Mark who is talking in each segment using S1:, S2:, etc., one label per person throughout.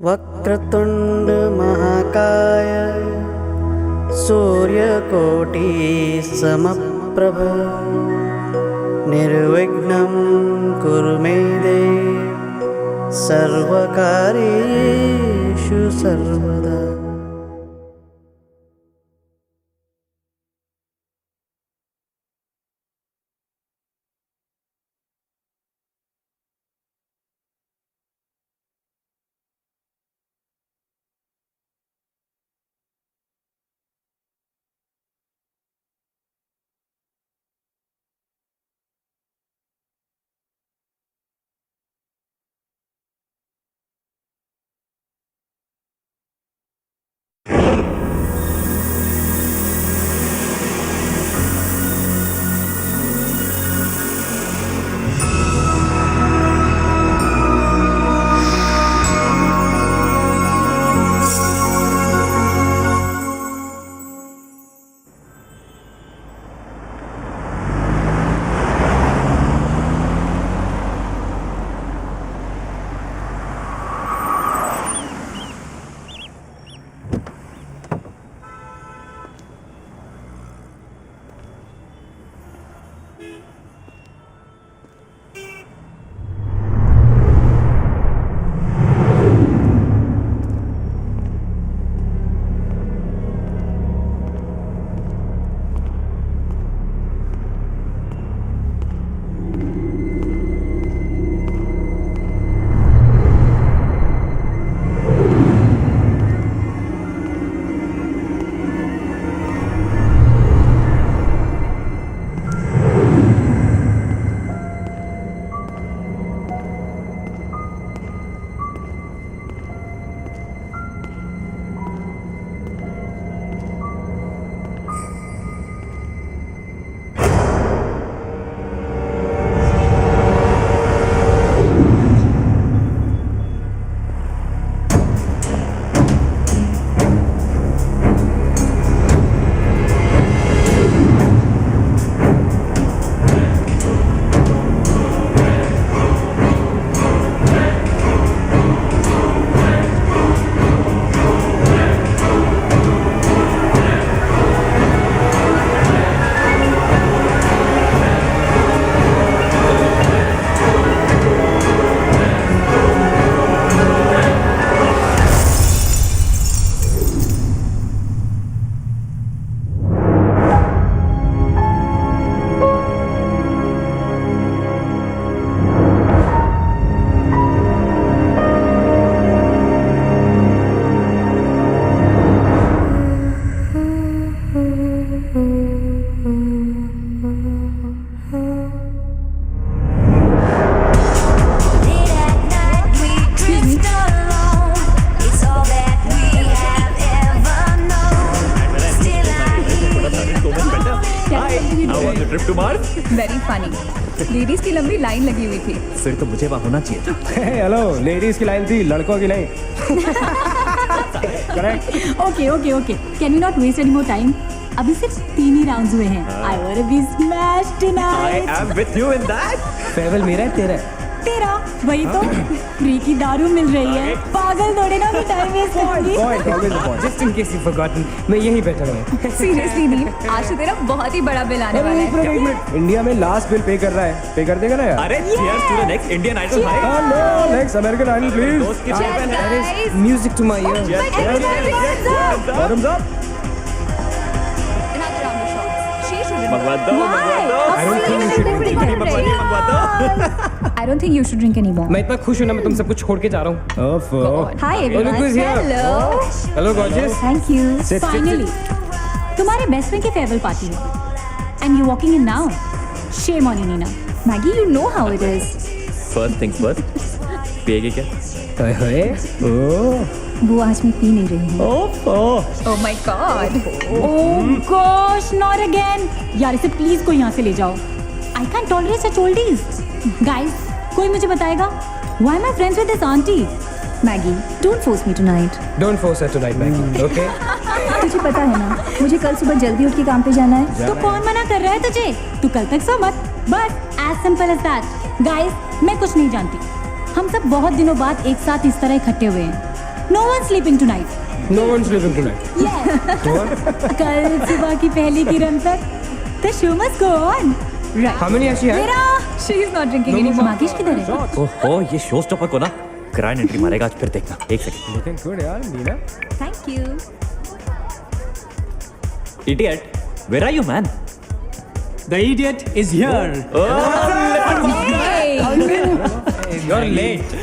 S1: वक्रतुंड महाकाय सूर्यकोटि समप्रभ निर्विघ्नं कुरु मे देव सर्वकार्येषु सर्वदा।
S2: Trip to Mars
S3: very funny. Ladies की लंबी लाइन लगी हुई थी।
S2: फिर तो मुझे वहाँ होना चाहिए था।
S4: हेलो, लेडीज की लाइन थी, लड़कों की नहीं। Correct.
S5: Okay okay okay, can we not waste any more time? अभी सिर्फ 3 ही राउंड्स हुए हैं। I want be smashed tonight.
S2: I am with you in that.
S4: Farewell मेरा है, तेरा है।
S5: तेरा वही तो फ्री की दारू मिल रही है। पागल थोड़े ना मैं टाइम वेस्ट करूंगी।
S4: Point, always the point. Just in case you've forgotten, मैं यहीं बैठा हूँ।
S3: सीरियसली नहीं, आज तो तेरा बहुत ही बड़ा बिल आने वाला है।
S4: एक मिनट, इंडिया में लास्ट बिल पे कर रहा है, पे कर देगा ना यार?
S2: अरे cheers to the next Indian Idol भाई।
S4: No, next American Idol, please.
S2: दोस्त की cheers and
S3: guys.
S4: Music to my ears. Thumbs up.
S3: Another round of shots. She should
S2: मंगवा दो, मंगवा दो।
S4: I don't think you should drink
S2: पानी मंगवा दो, मंगवा दो।
S3: I don't think you should drink any more.
S4: मैं इतना खुश हूँ ना, मैं तुम सब कुछ छोड़ के जा रहा हूँ।
S5: Hi everyone.
S4: Look who's here.
S5: Hello.
S4: Hello, gorgeous.
S5: Thank you.
S4: Sit,
S5: Finally. तुम्हारे बेस्ट फ्रेंड की फेयरवेल पार्टी है। And you walking in now. Shame on you, Nina. Maggie, you know how it is.
S2: First things first. पिएगी क्या?
S4: हाय
S5: वो आज मैं P नहीं रही हूँ।
S3: Oh my god.
S5: Oh gosh, not again. यार इसे प्लीज कोई यहाँ से ले जाओ। I can't tolerate such oldies. Guys, कोई मुझे बताएगा? Why am I friends with this auntie? Maggie, don't force me tonight.
S4: Don't force her tonight, Maggie. Okay?
S5: तुझे पता है ना, मुझे कल सुबह जल्दी उठ के काम पे जाना है। तो कौन मना कर रहा है तुझे? तू कल तक सो मत। बस as simple as that. Guys, मैं कुछ नहीं जानती। हम सब बहुत दिनों बाद एक साथ इस तरह इकट्ठे हुए हैं। No one's sleeping tonight.
S4: No one's sleeping tonight.
S5: Yes.
S4: Go on.
S5: कल सुबह की पहली किरण तक the show must go on. Right.
S4: How many actually have?
S5: मेरा
S3: She is not drinking anymore.
S5: मागिश किधर है?
S2: ओहो ये शो स्टॉपर को ना ग्रैंड एंट्री मारेगा आज, फिर देखना। एक सेकंड।
S4: Looking good यार Neena.
S5: Thank you.
S2: Idiot, where are you man?
S6: The idiot is here.
S4: You're late.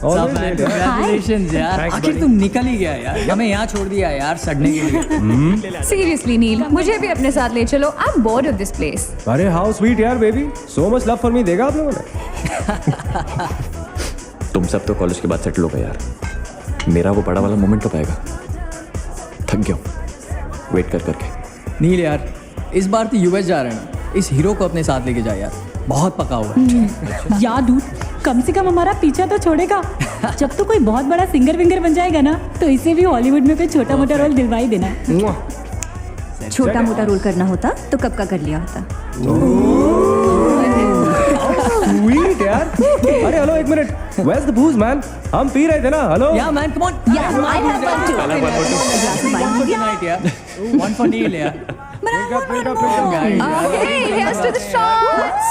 S4: Always late. यार.
S6: Congratulations यार.
S4: Thanks,
S6: आखिर
S4: buddy.
S6: तुम निकल ही गया यार. हमें यहाँ छोड़ दिया यार सड़ने के लिए.
S3: Seriously, नील, मुझे भी अपने साथ ले चलो. I'm bored of this place.
S4: अरे how sweet यार baby. So much love for me देगा आप लोगों ने.
S2: तुम सब तो कॉलेज के बाद सेटल हो गए यार, मेरा वो बड़ा वाला मोमेंट कब आएगा? थक गया हूँ वेट कर करके।
S6: नील यार, इस बार तो यूएस जा रहे हैं ना, इस हीरो को अपने साथ लेके जा यार. बहुत पका हुआ है.
S5: यार dude, कम से कम हमारा पीछा तो छोड़ेगा. जब तो कोई बहुत बड़ा सिंगर विंगर बन जाएगा ना, तो इसे भी हॉलीवुड में कोई छोटा मोटा रोल दिलवा ही देना.
S3: छोटा मोटा रोल करना होता तो कब का कर लिया होता.
S4: Sweet यार. अरे हेलो एक minute. Where's the booze man? हम पी रहे थे ना. Hello.
S6: Yeah man, come on.
S5: Yeah, I have one too.
S6: Tonight यार. One for Neil यार.
S4: Drink up.
S6: Guys,
S3: Okay, here's to the shots.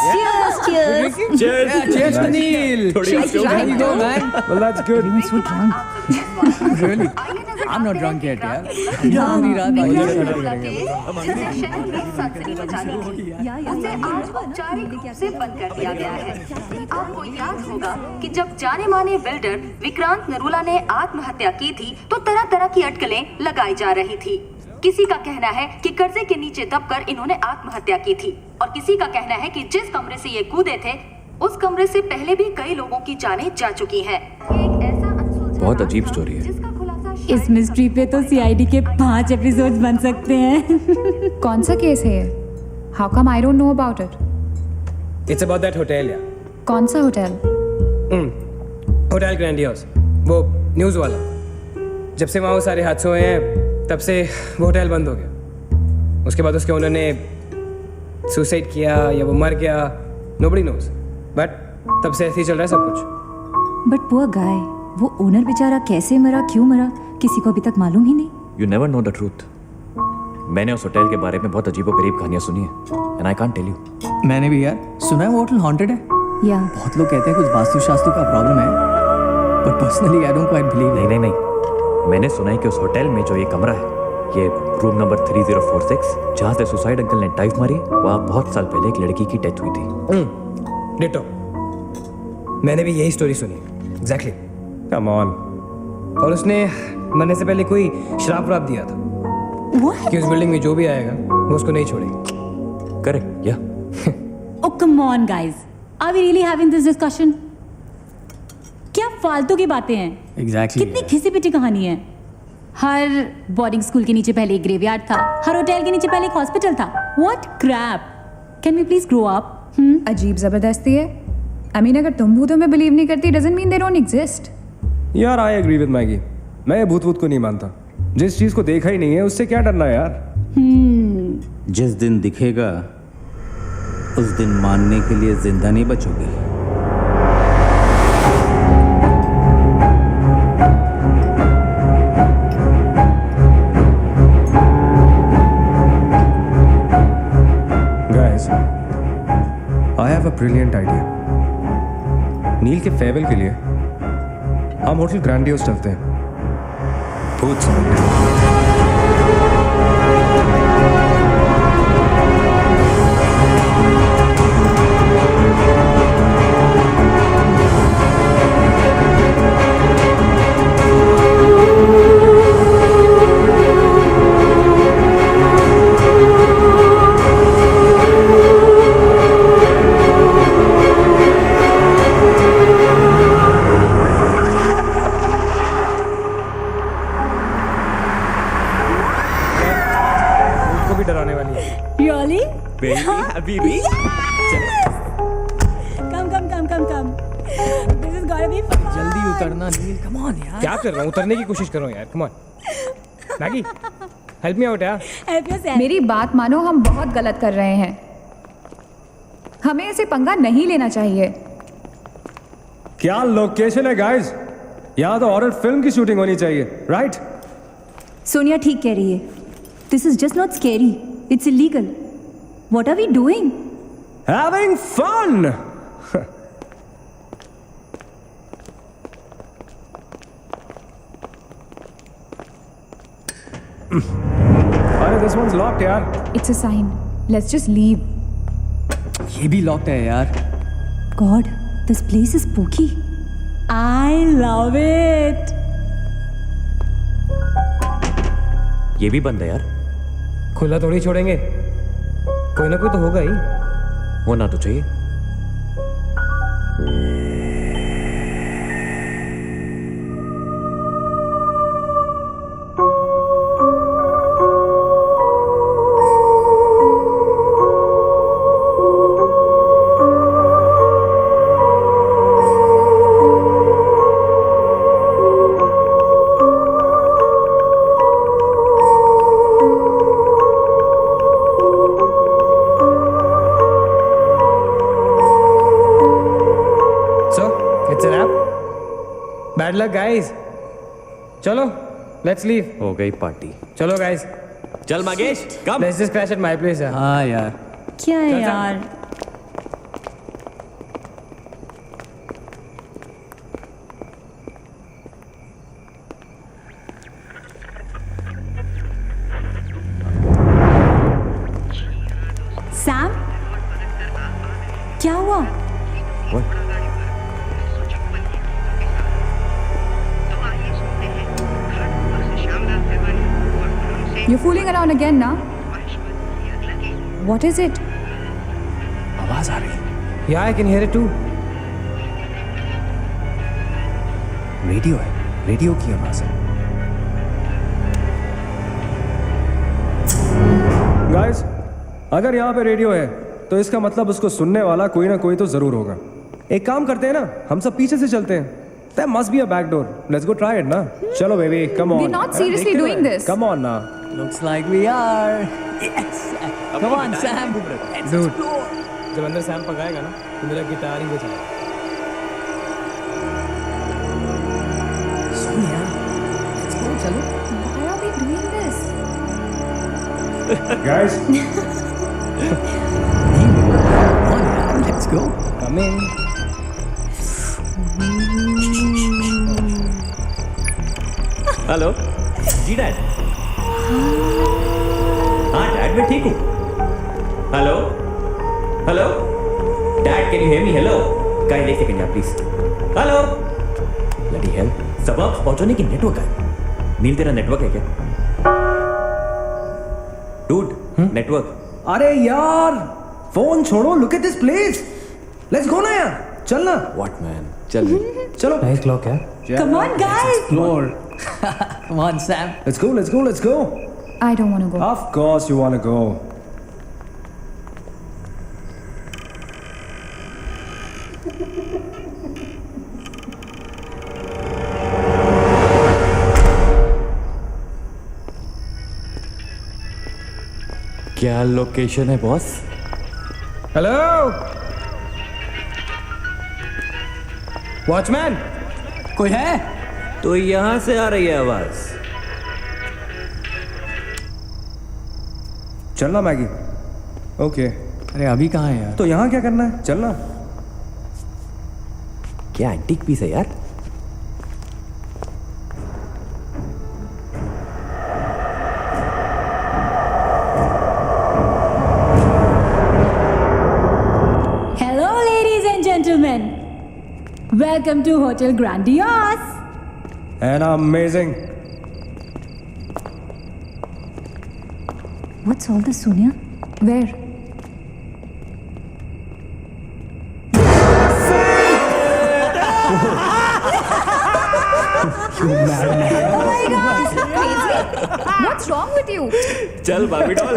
S5: Cheers, cheers.
S6: Yeah, cheers to Neil.
S2: थोड़ी
S6: There you go man.
S4: Well that's good.
S6: Really? I'm not drunk yet यार. पूरी रात आगे
S7: से बंद कर दिया गया है। आपको याद होगा कि जब जाने माने बिल्डर विक्रांत नरूला ने आत्महत्या की थी तो तरह तरह की अटकलें लगाई जा रही थी। किसी का कहना है कि कर्जे के नीचे दबकर इन्होंने आत्महत्या की थी और किसी का कहना है कि जिस कमरे से ये कूदे थे उस कमरे से पहले भी कई लोगों की जानें जा चुकी हैं। एक ऐसा अनसुलझा
S2: बहुत
S7: राज
S2: अजीब
S7: था,
S2: स्टोरी है।
S7: जिसका खुलासा
S5: इस
S7: शायद
S5: मिस्ट्री पे तो सीआईडी के 5 एपिसोड्स बन सकते हैं.
S3: कौन सा केस है ये? How come I don't know about it?
S4: It's about that hotel यार.
S3: कौन सा होटल?
S4: Hotel grandiose. वो न्यूज़ वाला. जब से वहाँ वो सारे हादसे हुए हैं तब से वो होटल बंद हो गया. उसके बाद उसके ओनर ने सुसाइड किया या वो मर गया. Nobody knows. But तब से ऐसे ही चल रहा है सब कुछ.
S5: बट पुअर गाय, वो ओनर बेचारा कैसे मरा, क्यों मरा, किसी को अभी तक मालूम ही नहीं.
S2: You never know the truth. मैंने उस होटल के बारे में बहुत अजीबोगरीब कहानियां सुनी है and I can't tell you.
S6: मैंने भी यार सुना है वो होटल हॉन्टेड है.
S5: या
S6: बहुत लोग कहते हैं कुछ वास्तुशास्त्र का प्रॉब्लम है, but personally I don't quite believe.
S2: नहीं, मैंने सुना है कि उस होटल में जो ये कमरा है, ये रूम नंबर 3046, जहाँ से सुसाइड अंकल ने डाइव मारी, वहाँ बहुत साल पहले एक लड़की की डेथ हुई थी।
S4: डिटो. मैंने भी यही स्टोरी सुनी. एग्जैक्टली. Come on. और उसने मरने से पहले कोई श्राप व्राप दिया था कि उस बिल्डिंग में जो भी आएगा वो उसको नहीं छोड़ेगी.
S2: करेक्ट या
S5: Oh come on guys, are we really having this discussion? क्या फालतू की बातें हैं.
S6: एग्जैक्टली.
S5: कितनी घिसी पिटी कहानी है. हर बोर्डिंग स्कूल के नीचे पहले एक ग्रेवयार्ड था, हर होटल के नीचे पहले एक हॉस्पिटल था. What crap. Can we please grow up?
S3: अजीब जबरदस्ती है. I mean, अगर तुम भूतों में बिलीव नहीं करती doesn't mean they don't exist.
S4: यार आई एग्री विद मैगी. मैं भूत को नहीं मानता. जिस चीज को देखा ही नहीं है उससे क्या डरना है यार.
S8: जिस दिन दिखेगा उस दिन मानने के लिए जिंदा नहीं बचोगे.
S4: Guys, I have a brilliant idea. नील के फेयरवेल के लिए हम होटल ग्रैंडियोस चलते हैं. भूत समिट. डराने वाली है.
S5: Really?
S2: Baby Habibi
S5: Come. This is gotta be fun.
S6: जल्दी उतरना नील. कम ऑन यार.
S4: क्या कर रहा हूँ? उतरने की कोशिश कर रहा हूँ यार. Come on. Maggi help me out यार.
S5: Help yourself.
S3: मेरी बात मानो, हम बहुत गलत कर रहे हैं. हमें ऐसे पंगा नहीं लेना चाहिए.
S4: क्या लोकेशन है गाइस. यहाँ तो हॉरर फिल्म की शूटिंग होनी चाहिए, राइट?
S5: सोनिया ठीक कह रही है. This is just not scary, it's illegal. What are we doing?
S4: Having fun. अरे this one's locked यार.
S3: It's a sign. Let's just leave.
S6: ये भी लॉक्ड है यार.
S5: God, this place is spooky. I love it.
S2: ये भी बंद है यार.
S4: खुला थोड़ी छोड़ेंगे, कोई ना कोई तो होगा ही.
S2: होना तो चाहिए.
S4: Bad luck, guys. चलो, let's leave.
S2: हो गई पार्टी.
S4: चलो guys.
S2: चल मागेश, कम.
S4: Let's just crash at my place यार.
S6: हाँ यार.
S5: क्या है यार? सैम, क्या हुआ?
S2: What?
S3: You're fooling around again now? What is it?
S6: आवाज आ रही.
S4: Yeah, I can hear it too.
S6: Radio है. रेडियो की आवाज है.
S4: Guys, अगर यहाँ पे रेडियो है तो इसका मतलब उसको सुनने वाला कोई ना कोई तो जरूर होगा. एक काम करते हैं ना, हम सब पीछे से चलते हैं. There must be a back door. Let's go try it ना. चलो baby, come on.
S3: We're not seriously doing this.
S4: Come on ना.
S6: Looks like we are. Yes. Come on, Sam. Let's
S4: Dude.
S6: explore.
S4: जब अंदर Sam पकाएगा ना तो मेरा guitar ही बजाएगा.
S6: Sonia, let's go. चलो.
S3: Why are we doing this?
S4: Guys,
S6: Come on, यार. Let's go.
S4: come in.
S2: Hello ji dad. हाँ डैड मैं ठीक हूँ. Hello hello dad can you hear me? Hello guys एक सेकंड यार प्लीज. Hello bloody hell. सबब पहुंचने की नेटवर्क है. नील तेरा नेटवर्क है क्या? Dude network.
S4: अरे यार, फोन छोड़ो. Look at this place. Let's go ना यार. चल ना.
S2: What man. चल
S4: चलो. Nice clock यार.
S5: Come on, guys.
S6: Explore. Come on, Sam.
S4: Let's go. Let's go. Let's go.
S3: I don't want to go.
S4: Of course you want to go.
S2: क्या location है boss?
S4: Hello watchman.
S6: कोई है?
S2: तो यहां से आ रही है आवाज.
S4: चलना मैगी. ओके.
S6: अरे अभी कहाँ है यार?
S4: तो यहाँ क्या करना है? चलना.
S2: क्या एंटीक पीस है यार.
S5: Hello, ladies and gentlemen. Welcome to Hotel Grandiose.
S4: And amazing.
S5: What's all this, Sonia?
S3: Where? Oh my God! Crazy! What's wrong with you?
S2: चल बाबी doll.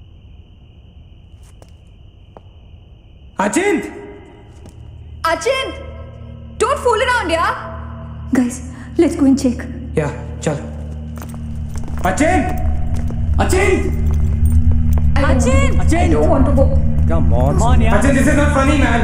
S4: अचिंत!
S3: Achin! Don't fool around, yeah?
S5: Guys, let's go and check.
S4: या चल। अचिंत! अचिंत!
S5: Achin!
S3: I don't want to go.
S9: Come on.
S4: अचिंत, this is not funny, man.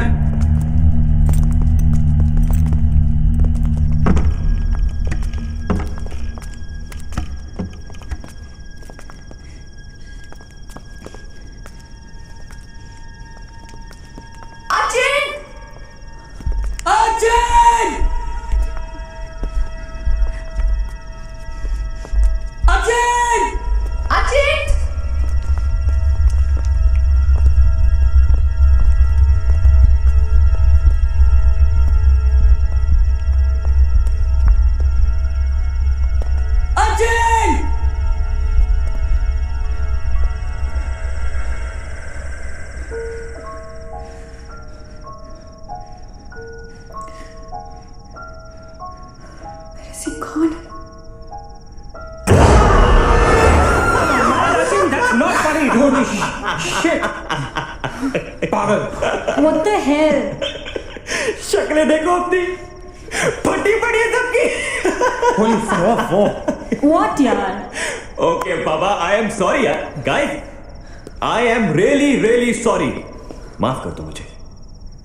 S3: Is he gone?
S4: That's not funny, dude. Shit. पागल।
S5: What the hell?
S2: शक्लें देखो अपनी, फटी पड़ी है सबकी।
S4: Holy fuck.
S5: What यार?
S2: Okay, Baba, I am sorry यार, guys. I am really, really sorry. माफ कर दो मुझे.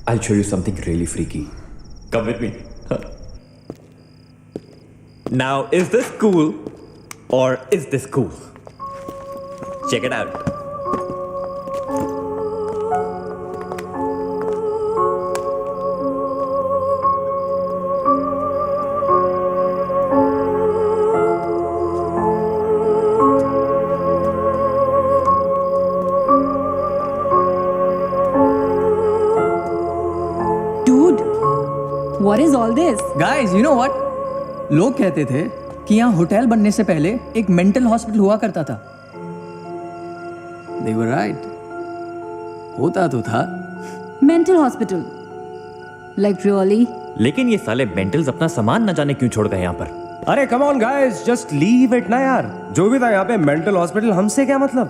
S2: I'll show you something really freaky. Come with me. Now, is this cool or is this cool? Check it out.
S5: Dude, what is all this?
S6: Guys, you know what? लोग कहते थे कि यहाँ hotel बनने से पहले एक मेंटल हॉस्पिटल हुआ करता था। They were right. होता तो था।
S5: Mental hospital. Like really?
S2: लेकिन ये साले मेंटल्स अपना सामान न जाने क्यों छोड़ गए यहाँ पर?
S9: अरे come on guys, just leave it ना यार। जो भी था यहाँ पे मेंटल हॉस्पिटल, हमसे क्या मतलब?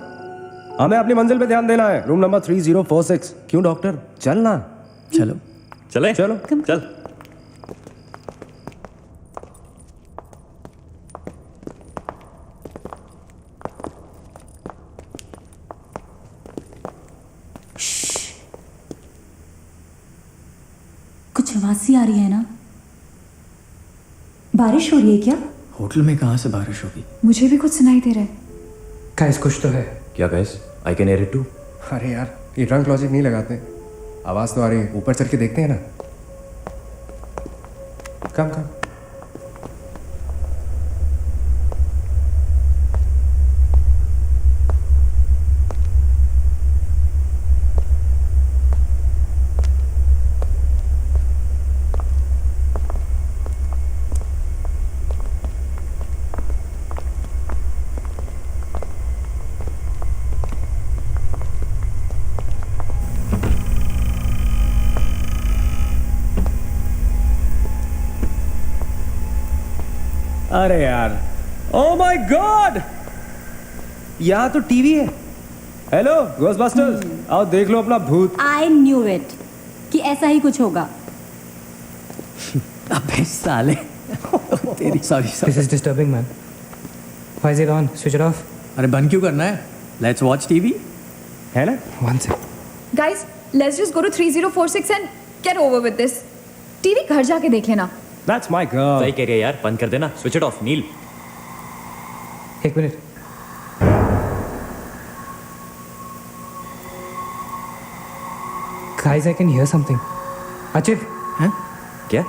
S9: हमें अपनी मंजिल पे ध्यान देना है। Room number 3046। क्यों डॉक्टर? चलना।
S6: चलो।
S2: चले?
S9: चलो।
S2: चल।
S5: कुछ आवाज सी आ रही है ना? बारिश हो रही है क्या?
S6: होटल में कहाँ से बारिश होगी?
S3: मुझे भी कुछ सुनाई दे रहा है।
S4: गाइस, कुछ तो है।
S2: क्या guys? I can hear it too.
S9: अरे यार, ये ड्रंक लॉजिक नहीं लगाते। आवाज तो आ रही है, ऊपर चढ़ के देखते हैं ना। कम कम। अरे यार, ओ माय गॉड, यहाँ तो टीवी है। हेलो घोस्टबस्टर्स, आओ देख लो अपना भूत।
S5: I knew it कि ऐसा ही कुछ होगा।
S6: अबे साले। तेरी sorry
S4: This is disturbing, man. Why is it on? Switch it off.
S6: अरे बंद क्यों करना है? Let's watch TV.
S9: है ना?
S4: One sec.
S3: Guys, let's just go to 3046 and get over with this. TV घर जाके देख लेना।
S9: That's my girl.
S2: सही कह रही है यार, बंद कर देना। Switch it off, नील।
S4: एक minute. Guys, I can hear something. अचित,
S6: हैं?
S2: क्या?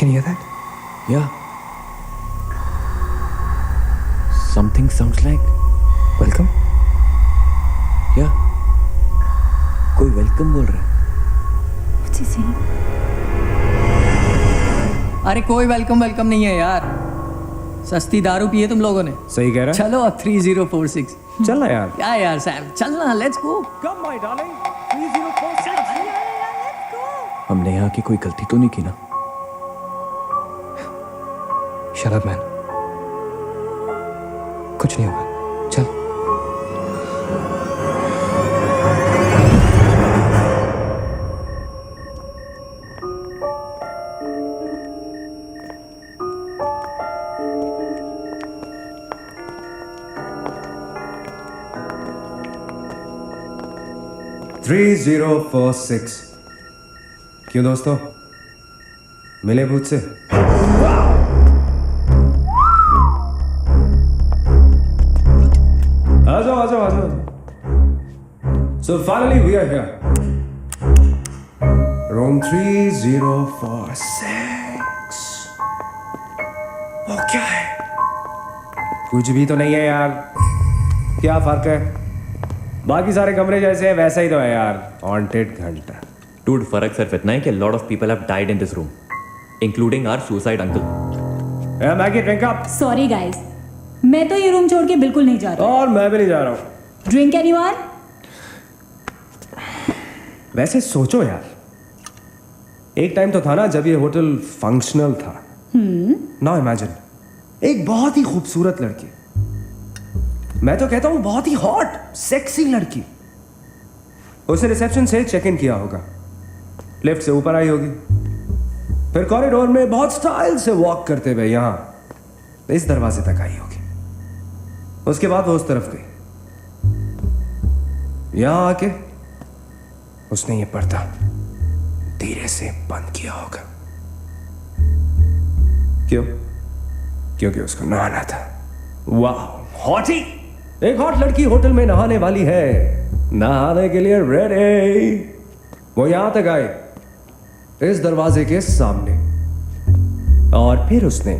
S4: can you hear that?
S2: Yeah. Something sounds like
S4: Welcome.
S2: yeah. कोई वेलकम बोल रहा है।
S5: What's he saying?
S6: अरे कोई वेलकम नहीं है यार। सस्ती दारू पिए तुम लोगों ने।
S9: सही कह रहा है।
S6: चलो अब 3046।
S9: चलना यार।
S6: क्या यार सैम, चलना, let's go.
S9: Come my darling, 3046।
S2: हमने यहाँ की कोई गलती तो नहीं की ना?
S4: शट अप मैन, कुछ नहीं होगा, चल।
S9: थ्री 3046 क्यों दोस्तों, मिले भूत से? आ जाओ। So finally we are here. Room 3046. वो क्या है? कुछ भी तो नहीं है यार, क्या फर्क है? बाकी सारे कमरे जैसे है वैसा ही तो है यार, हॉन्टेड घंटा।
S2: Dude, फर्क सिर्फ इतना है कि lot of people have died in this room, including our suicide uncle.
S9: Yeah, Maggie, drink up.
S5: Sorry guys, मैं तो ये रूम छोड़ के बिल्कुल नहीं जा रहा।
S9: और मैं भी नहीं जा रहा हूँ।
S5: Drink anyone?
S9: वैसे सोचो यार, एक टाइम तो था ना जब ये होटल फंक्शनल था। नाउ इमेजिन, एक बहुत ही खूबसूरत लड़की, मैं तो कहता हूं बहुत ही हॉट सेक्सी लड़की, उसे रिसेप्शन से चेक इन किया होगा, लिफ्ट से ऊपर आई होगी, फिर कॉरिडोर में बहुत स्टाइल से वॉक करते हुए यहां इस दरवाजे तक आई होगी। उसके बाद वो उस तरफ गई, यहां आके उसने ये पर्दा धीरे से बंद किया होगा। क्यों? क्योंकि उसको नहाना था। वाह, हॉटी! एक हॉट लड़की होटल में नहाने वाली है, नहाने के लिए रेडी। वो यहां तक आए, इस दरवाजे के सामने, और फिर उसने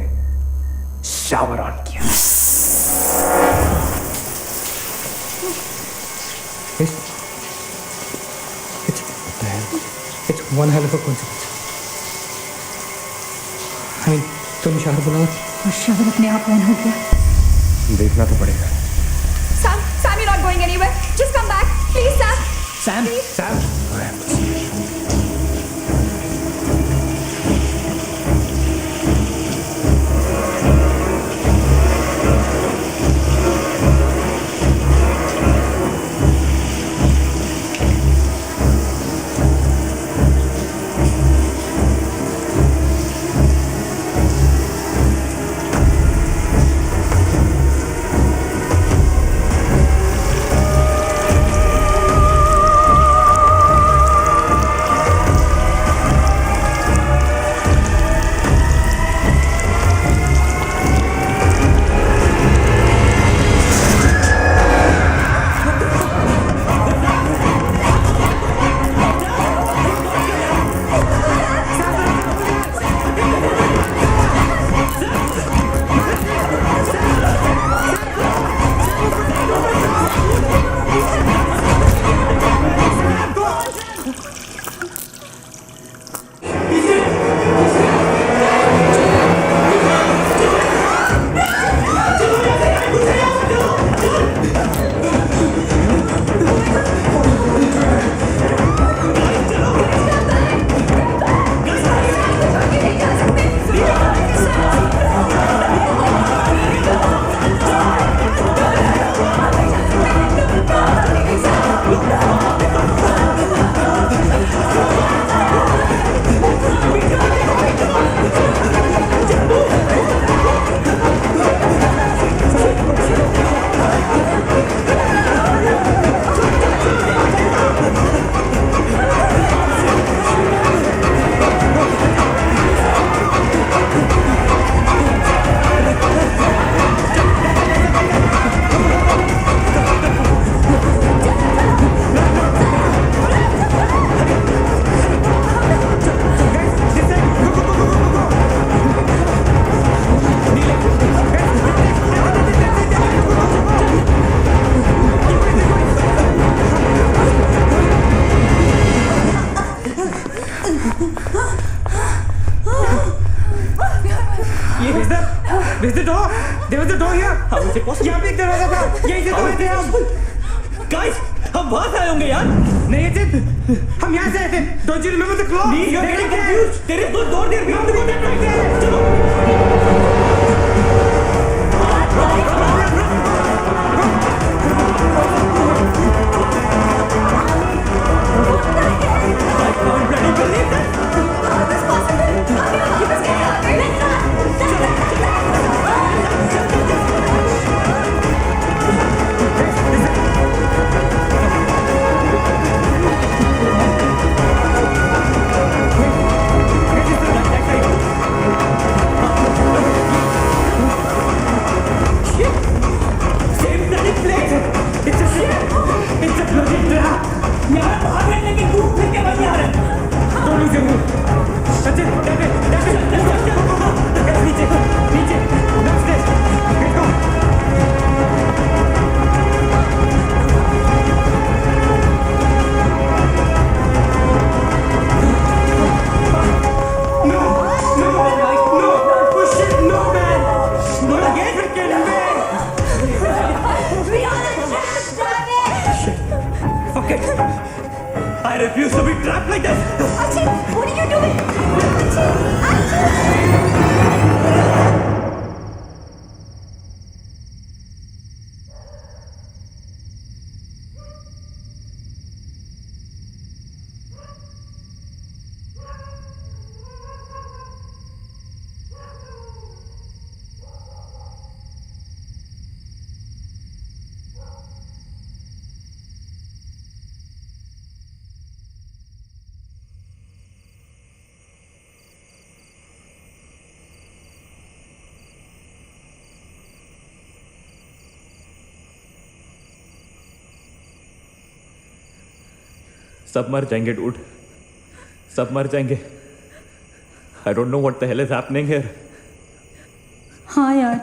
S9: शावर ऑन किया।
S4: It's one hell of a coincidence. I mean, तुम शावर बुलाओ।
S3: और शावर अपने आप ऑन हो गया।
S9: देखना तो पड़ेगा।
S3: Sam, you're not going anywhere. Just come back, please, Sam.
S4: Sam,
S3: Please.
S4: Sam.
S10: There's the door. There was the door here. How is it possible? यहाँ पे एक दरवाजा था. यहीं से तो आए थे हम.
S2: Guys, हम वहां से आए होंगे यार।
S4: नहीं अजित, हम यहाँ से आए थे। Don't you remember the clock?
S2: Please, you're getting confused. There is no door there. We have to go that way. चलो। I can't really believe this.
S3: How is this possible? You must get out. Let's
S2: Same bloody place. It's a bloody trap. यहाँ बाहर है लेकिन तू फिर क्या बन रहा है?
S4: Don't lose your mood. Ajit, नीचे, downstairs. Let's go.
S2: I refuse to be trapped like this.
S3: Archie, what are you doing?
S2: सब मर जाएंगे डूड, सब मर जाएंगे। I don't know what the hell is happening here.
S5: हाँ यार,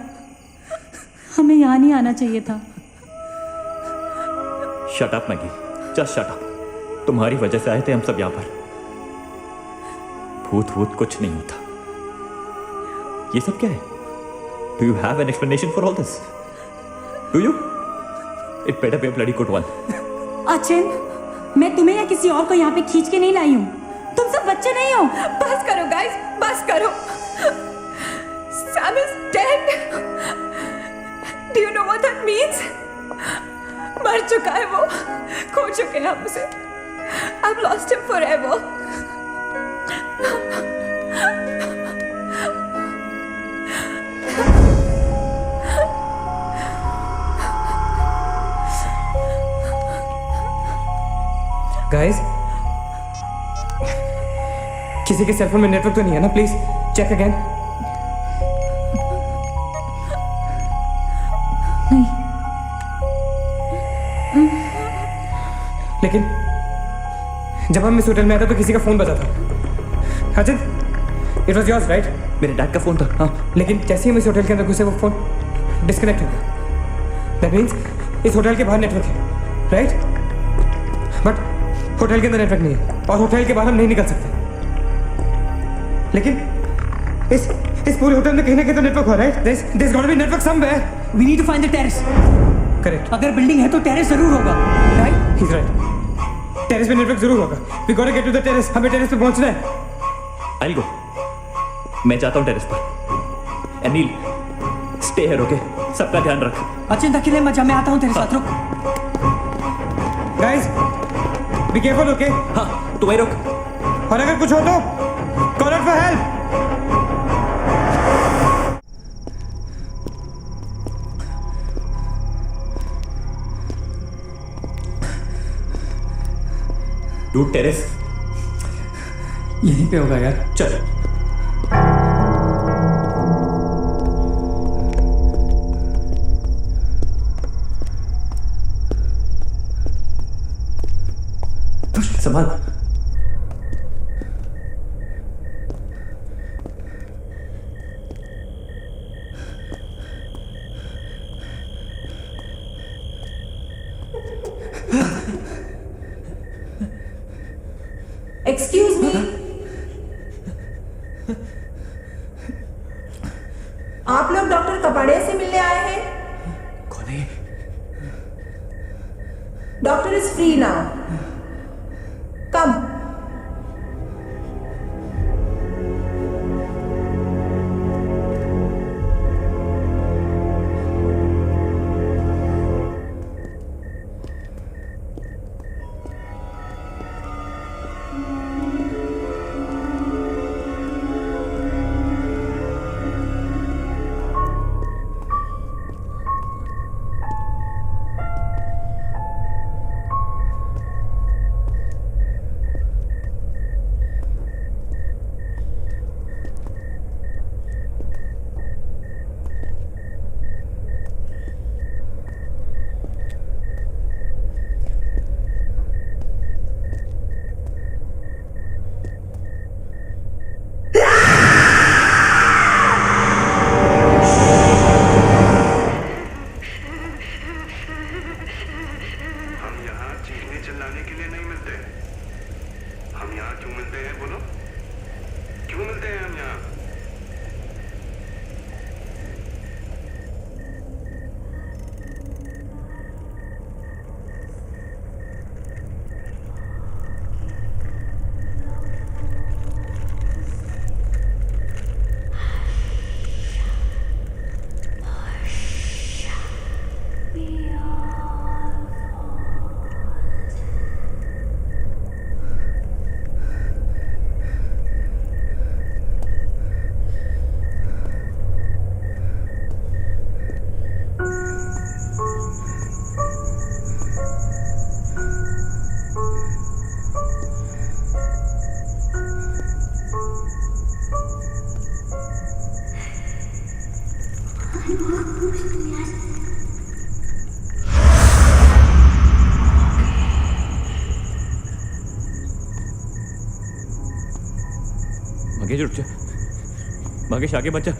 S5: हमें यहाँ नहीं आना चाहिए था।
S2: Shut up Maggi, just shut up. तुम्हारी वजह से आए थे हम सब यहाँ पर। भूत भूत कुछ नहीं होता। ये सब क्या है? Do you have an explanation for all this? Do you? It better be a bloody good one.
S5: Achin, मैं तुम्हें या किसी और को यहाँ पे खींच के नहीं लाई हूँ। तुम सब बच्चे नहीं हो।
S3: बस करो गाइस, बस करो। Sam is dead. Do you know what that means? मर चुका है वो, खो चुके हैं हम उसे। I've lost him forever.
S4: Guys, किसी के सेलफोन में नेटवर्क तो नहीं है ना? Please check again.
S5: नहीं।
S4: लेकिन जब हम इस होटल में आए थे तो किसी का फोन बजा था। Ajit, it was yours right?
S2: मेरे डैड का फोन था। हाँ,
S4: लेकिन जैसे ही हम इस होटल के अंदर घुसे वो फोन डिस्कनेक्ट हो गया। दैट मीन्स इस होटल के बाहर नेटवर्क है, राइट? बट होटल के अंदर नेटवर्क नहीं है और होटल के बाहर हम नहीं निकल सकते। लेकिन इस पूरे होटल में कहीं ना कहीं तो नेटवर्क हो रहा है। There's got to be network somewhere.
S6: We need to find the terrace.
S4: Correct.
S6: अगर बिल्डिंग है तो टेरेस जरूर होगा, राइट?
S4: He's right. टेरेस पे नेटवर्क जरूर होगा। We gotta get to the terrace. हमें टेरेस पे पहुंचना है।
S2: I'll go. मैं जाता हूँ टेरेस पर। Anil, stay here, okay? सबका ध्यान रख।
S6: अचिंत अकेले मत जा, मैं आता हूँ तेरे साथ, रुक।
S4: Guys, be careful, okay?
S2: हाँ, तू वहीं रुक।
S4: और अगर कुछ हो तो call out for help.
S2: Dude, terrace
S6: यहीं पे होगा यार।
S2: चल। संभाल।
S10: एक्सक्यूज मी, आप लोग डॉक्टर कपाड़े से मिलने आए हैं?
S2: कौन है?
S10: Doctor is free now. Come.
S2: Mangesh रुक जा, मंगेश आगे मत जा।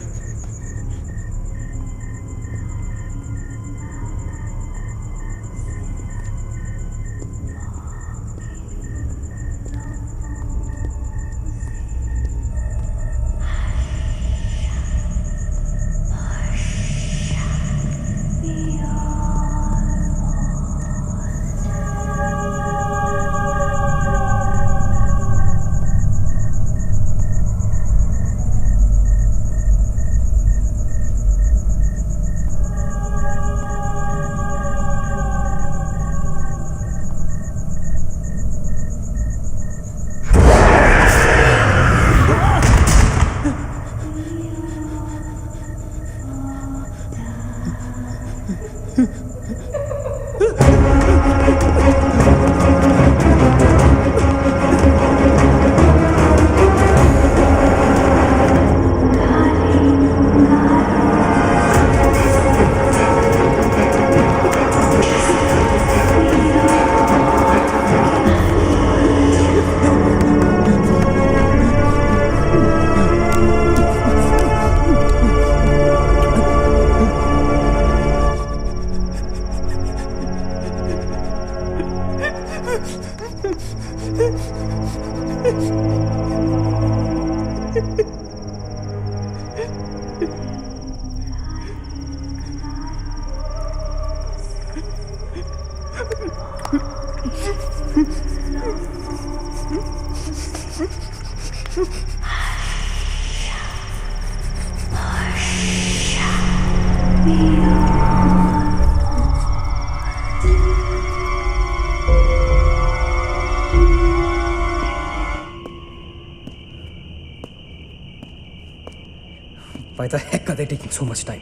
S4: Why the heck are they taking so much time?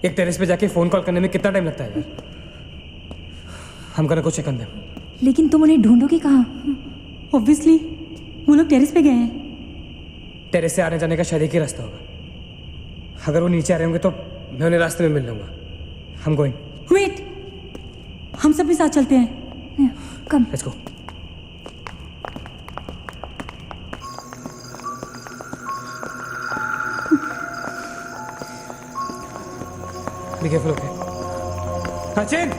S4: एक टेरेस पे जाके फोन कॉल करने में कितना टाइम लगता है यार? हम गonna go check on them.
S5: लेकिन तुम उन्हें ढूंढोगे कहाँ? Obviously, वो लोग टेरेस पे गए हैं.
S4: टेरेस से आने जाने का शायद एक ही रास्ता होगा. अगर वो नीचे आ रहे होंगे तो मैं उन्हें रास्ते में मिल लूंगा. I'm going.
S5: Wait, हम सब भी साथ चलते हैं. Come.
S4: Let's go. Be careful, okay? Sachin!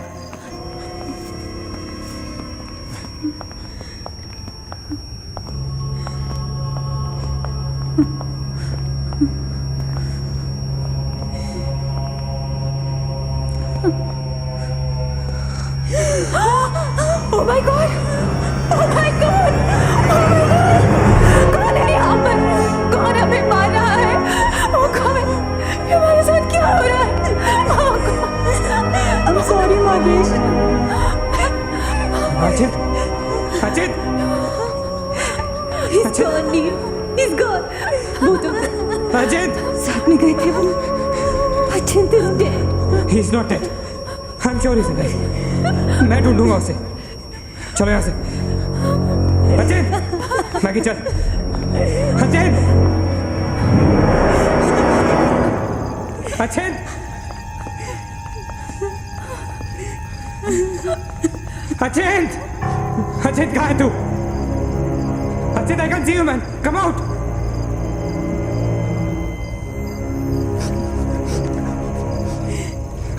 S3: my God! Oh my God! Oh my God! कौन है यहाँ पर? कौन हमें मार रहा है? Oh God! ये हमारे साथ क्या हो रहा है? Oh God! I'm sorry, Magesh.
S4: Achit, Achit,
S5: He's gone, Neil. He's gone. Both of them.
S4: अचित,
S5: साथ में गए थे वो. Achint is dead.
S4: he's not dead. I'm sure he's alive. मैं ढूंढूंगा उसे. चलो यहाँ से. अचित, मैगी चल. अचित, अचित, अचित, अचित कहाँ है तू? अचित, I can't see you, man. Come out.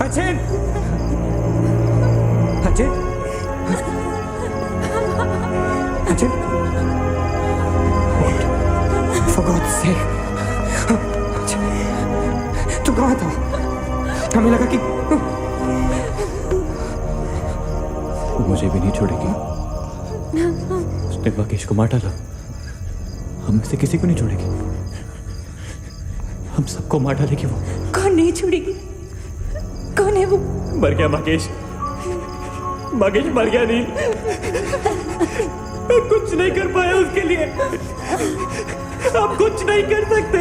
S4: Achit, Achit, Achit. For God's sake. अचित, तू कहाँ था? हमें लगा कि
S2: मुझे भी नहीं छोड़ेगी। उसने राकेश को मार डाला। हम में से किसी को नहीं छोड़ेगी। हम सबको मार डालेगी वो।
S5: कौन नहीं छोड़ेगी? कौन है वो?
S2: मर गया माकेश। माकेश मर गया नहीं। मैं कुछ नहीं कर पाया उसके लिए। आप कुछ नहीं कर सकते।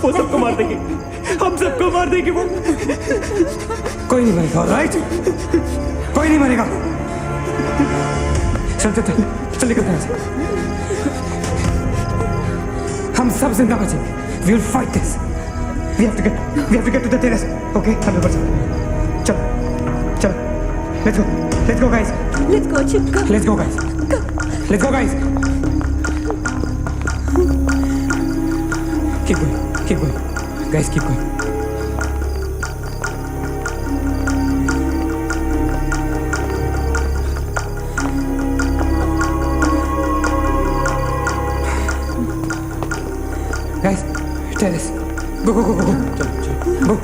S2: वो सबको मार देगी। हम सबको मार देगी वो।
S4: कोई नहीं मरेगा, राइट? कोई नहीं मरेगा. चल चल चल चल निकलते हैं यहाँ से. हम सब जिंदा बचेंगे. We will fight this. We have to get to the terrace. Okay, 100%. चल चल. Let's go guys.
S5: Let's go, Chip. Come.
S4: Let's go guys. Let's go guys. Keep going. Guys, keep going. Guys, terrace. Go. चलो. Go.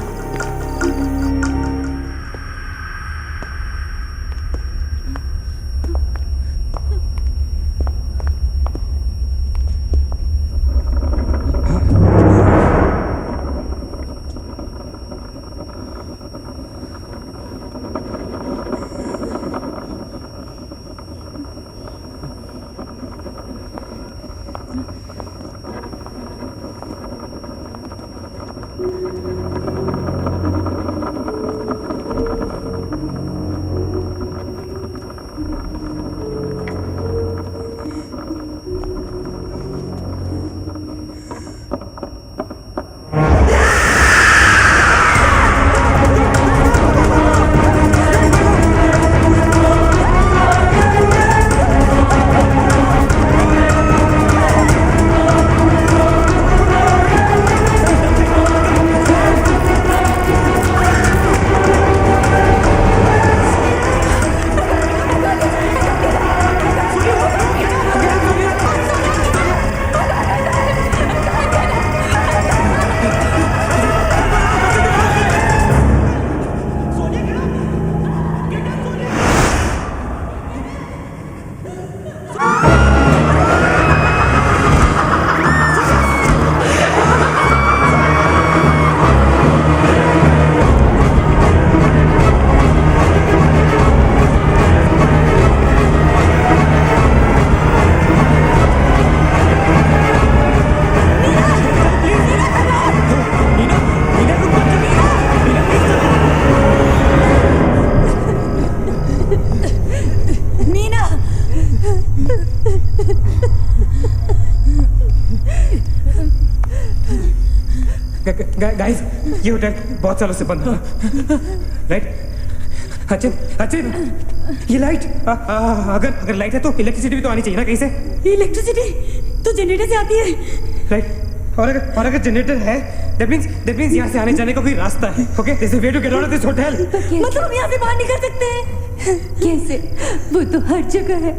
S4: Guys, ये hotel बहुत सालों से बंद था, right? अचित, ये लाइट, अगर लाइट है तो इलेक्ट्रिसिटी भी तो आनी चाहिए ना कहीं से?
S5: इलेक्ट्रिसिटी तो जनरेटर से आती है,
S4: राइट? और अगर जनरेटर है, that means यहाँ से आने जाने का कोई रास्ता है, okay? There's a way to get out of this hotel.
S5: मतलब हम यहाँ से बाहर निकल सकते हैं? कैसे? वो तो हर जगह है.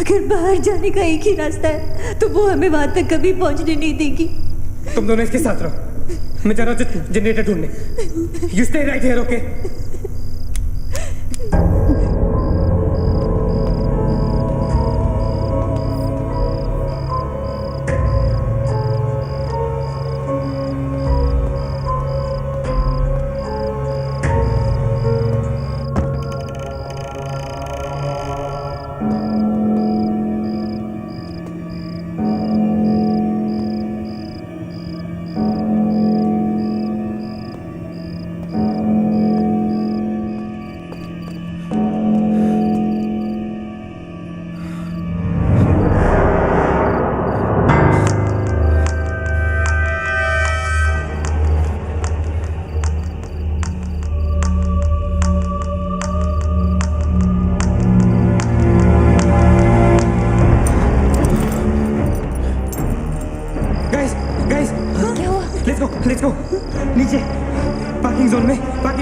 S5: अगर बाहर जाने का एक ही रास्ता है, तो वो हमें वहाँ तक कभी पहुँचने नहीं देगी.
S4: तुम दोनों इसके साथ रहो. मैं जा रहा हूँ जनरेटर ढूंढने. You stay right here, okay?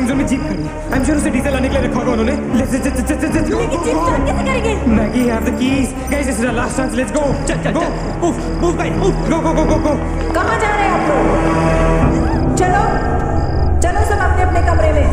S4: Parking zone में जीप खड़ी है। आई एम श्योर उसे डीजल लाने के लिए रखा होगा उन्होंने। लेट्स
S5: लेकिन जीप स्टार्ट कैसे करेंगे?
S4: Maggie have the keys. Guys this is our last chance, let's go. चल मूव गाइस, मूव, गो।
S10: कहाँ जा रहे हैं आप लोग? चलो चलो सब अपने अपने कमरे में।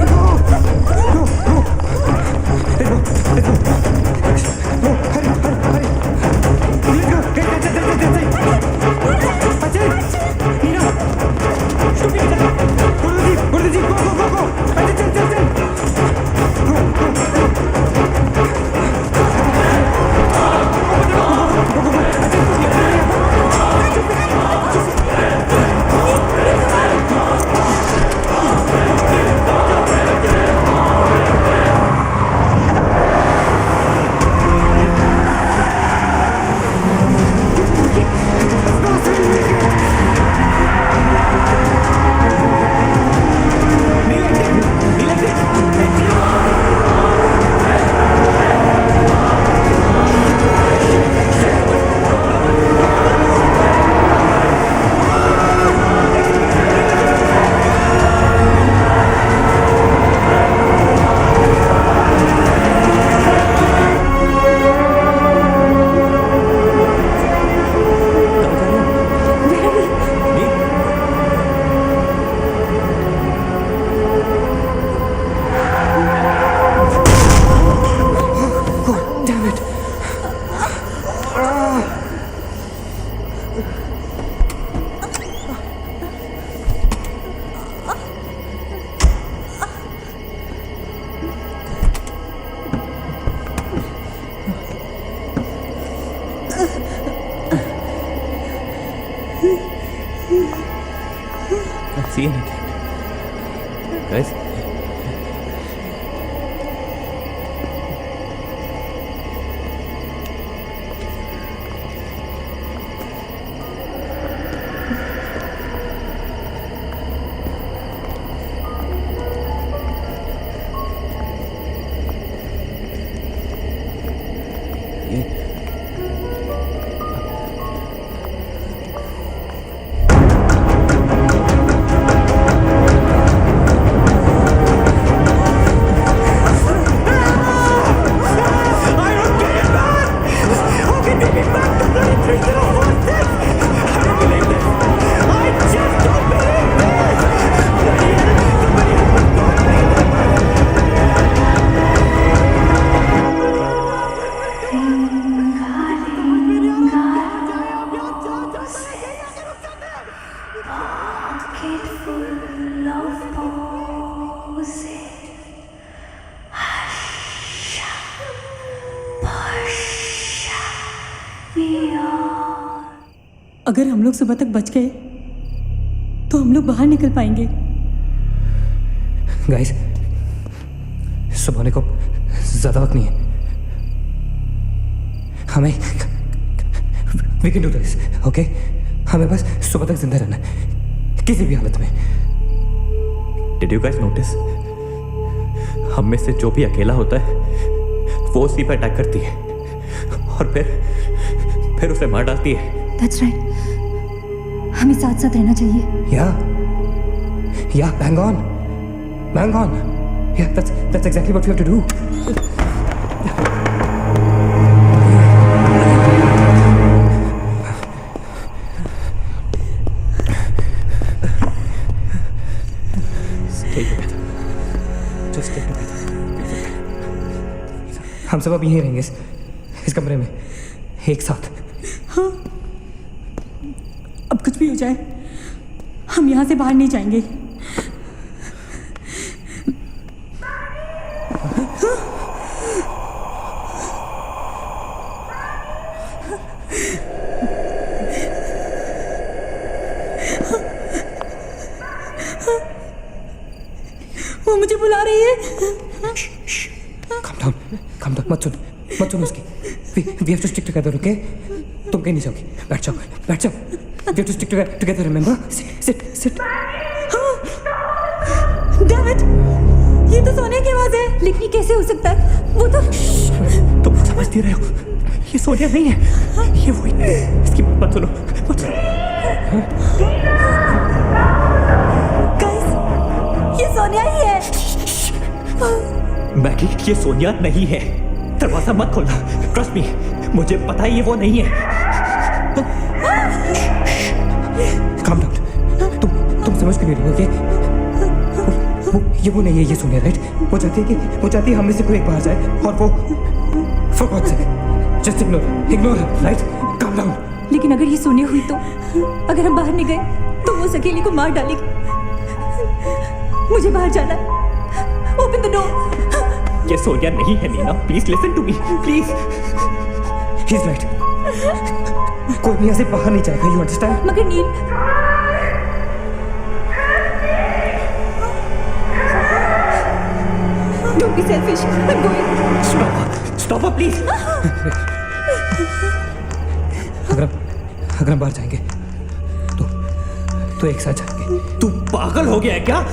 S2: See anything? Guys?
S5: अगर हम लोग सुबह तक बच गए तो हम लोग बाहर निकल पाएंगे।
S4: गाइस, सुबह होने को ज्यादा वक्त नहीं है। हमें we can do this, okay? हमें बस सुबह तक जिंदा रहना है, किसी भी हालत में।
S2: Did you guys notice? हम में से जो भी अकेला होता है वो उसी पर अटैक करती है और फिर उसे मार डालती है।
S5: That's right. हमें साथ साथ रहना चाहिए।
S4: Yeah, bang on. Yeah, that's exactly what we have to do.
S2: Stay together. Just stay together.
S4: हम सब अब यहीं रहेंगे इस कमरे में एक साथ।
S5: हाँ, अब कुछ भी हो जाए हम यहाँ से बाहर नहीं जाएंगे। वो मुझे बुला रही है।
S4: Calm down, मत सुन उसकी। We have to stick together, okay? तुम कहीं नहीं जाओगी, बैठ जाओ। We have to stick together, remember? Sit.
S5: David, ये तो सोनिया की आवाज है। लेकिन ये कैसे हो सकता है? वो तो
S2: तुम समझती रहे हो, ये सोनिया नहीं है, ये वही। इसकी बात सुनो,
S5: गाइस, ये सोनिया ही है।
S2: मैगी, ये सोनिया नहीं है। दरवाजा मत खोलना, ट्रस्ट मी, मुझे पता है ये वो नहीं है।
S4: काम डाउन, तुम समझ क्यों नहीं रही हो? ये वो नहीं है, ये सोनिया, राइट? वो चाहती है हम में से कोई एक बाहर जाए और वो for God's sake just ignore her, right? Calm down.
S5: लेकिन अगर ये सोनिया हुई तो अगर हम बाहर नहीं गए तो वो उस अकेली को मार डालेगी। मुझे बाहर जाना है। Open the door.
S2: ये सोनिया नहीं है Neena, please listen to me, please.
S4: He is right, कोई भी यहाँ से बाहर नहीं जाएगा, यू अंडरस्टैंड?
S5: मगर Neel, don't be selfish, I am going.
S2: Stop please.
S4: अगर हम बाहर जाएंगे तो एक साथ जाएंगे।
S2: तू पागल हो गया है क्या?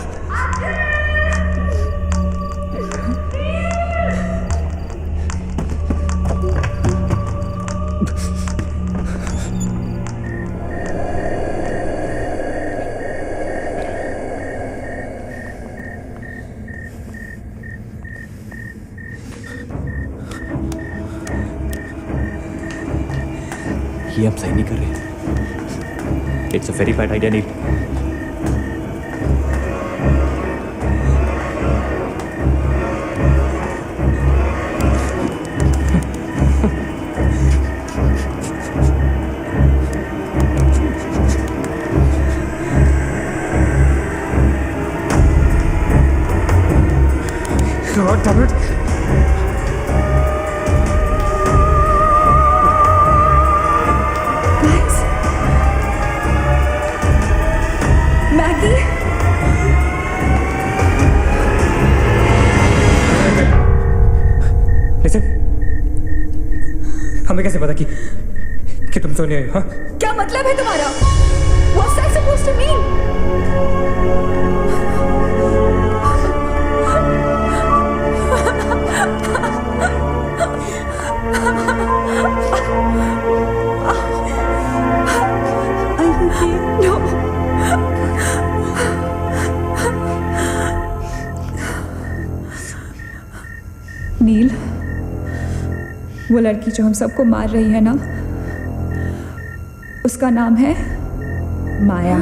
S2: ये हम सही नहीं कर रहे। It's a very bad idea Neil.
S4: God damn it.
S5: Maggie,
S4: listen, हमें कैसे पता कि तुम सोनिया हो? हाँ,
S5: क्या मतलब है तुम्हारा? What's that supposed to mean? Are you okay? No. नील, वो लड़की जो हम सबको मार रही है ना, उसका नाम है माया।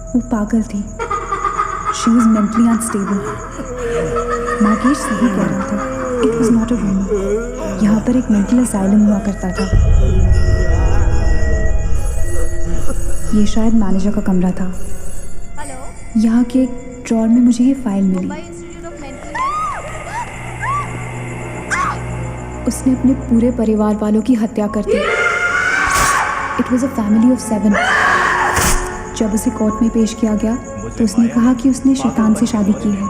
S5: वो पागल थी। She was mentally unstable. Nagesh सही कह रहा था, it was not a room. यहाँ पर एक मेंटल असाइलम हुआ करता था। ये शायद मैनेजर का कमरा था। यहाँ के एक ड्रॉर में मुझे ये फाइल मिली। उसने अपने पूरे परिवार वालों की हत्या कर दी। It was a family of 7। जब उसे कोर्ट में पेश किया गया तो उसने कहा कि उसने शैतान से शादी की है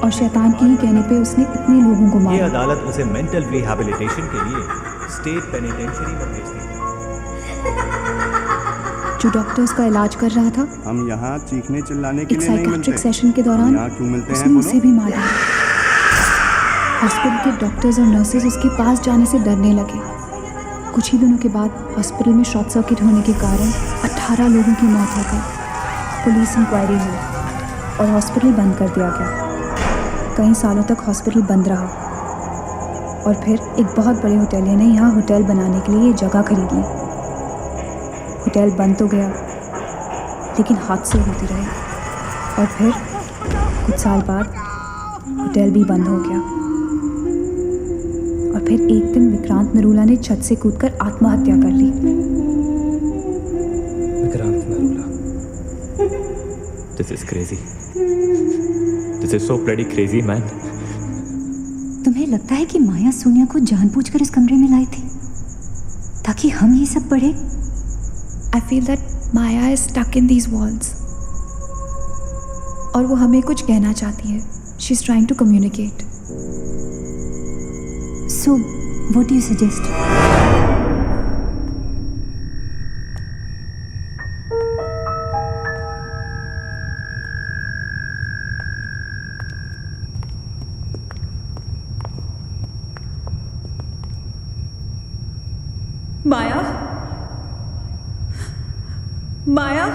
S5: और शैतान के ही कहने पे उसने इतने लोगों को मारा।
S11: ये अदालत उसे मेंटल रिहैबिलिटेशन के लिए स्टेट पेनिटेंशियरी में भेज दी।
S5: जो डॉक्टर उसका इलाज कर रहा था,
S12: हम यहाँ चीखने चिल्लाने के
S5: एक
S12: लिए नहीं मिलते।
S5: साइकेट्रिक सेशन के दौरान
S12: यहाँ क्यों मिलते
S5: उसने
S12: हैं
S5: उसे भी मार दिया। हॉस्पिटल के डॉक्टर्स और नर्सेज उसके पास जाने से डरने लगे। कुछ ही दिनों के बाद हॉस्पिटल में शॉर्ट सर्किट होने के कारण 18 लोगों की मौत हो गई। पुलिस इंक्वायरी हुई और हॉस्पिटल बंद कर दिया गया। कई सालों तक हॉस्पिटल बंद रहा और फिर एक बहुत बड़े होटलियर ने यहाँ होटल बनाने के लिए ये जगह खरीद ली। होटल बंद तो गया लेकिन हादसे होते रहे और फिर कुछ साल बाद होटल भी बंद हो गया। और फिर एक दिन विक्रांत नरूला ने छत से कूदकर आत्महत्या कर ली।
S4: Vikrant Narula,
S2: this is crazy, this is so bloody crazy man.
S5: तुम्हें लगता है कि माया सोनिया को जानबूझकर इस कमरे में लाई थी ताकि हम ये सब पढ़े? I feel that Maya is stuck in these walls और वो हमें कुछ कहना चाहती है। She is trying to communicate. So what do you suggest?
S10: Maya,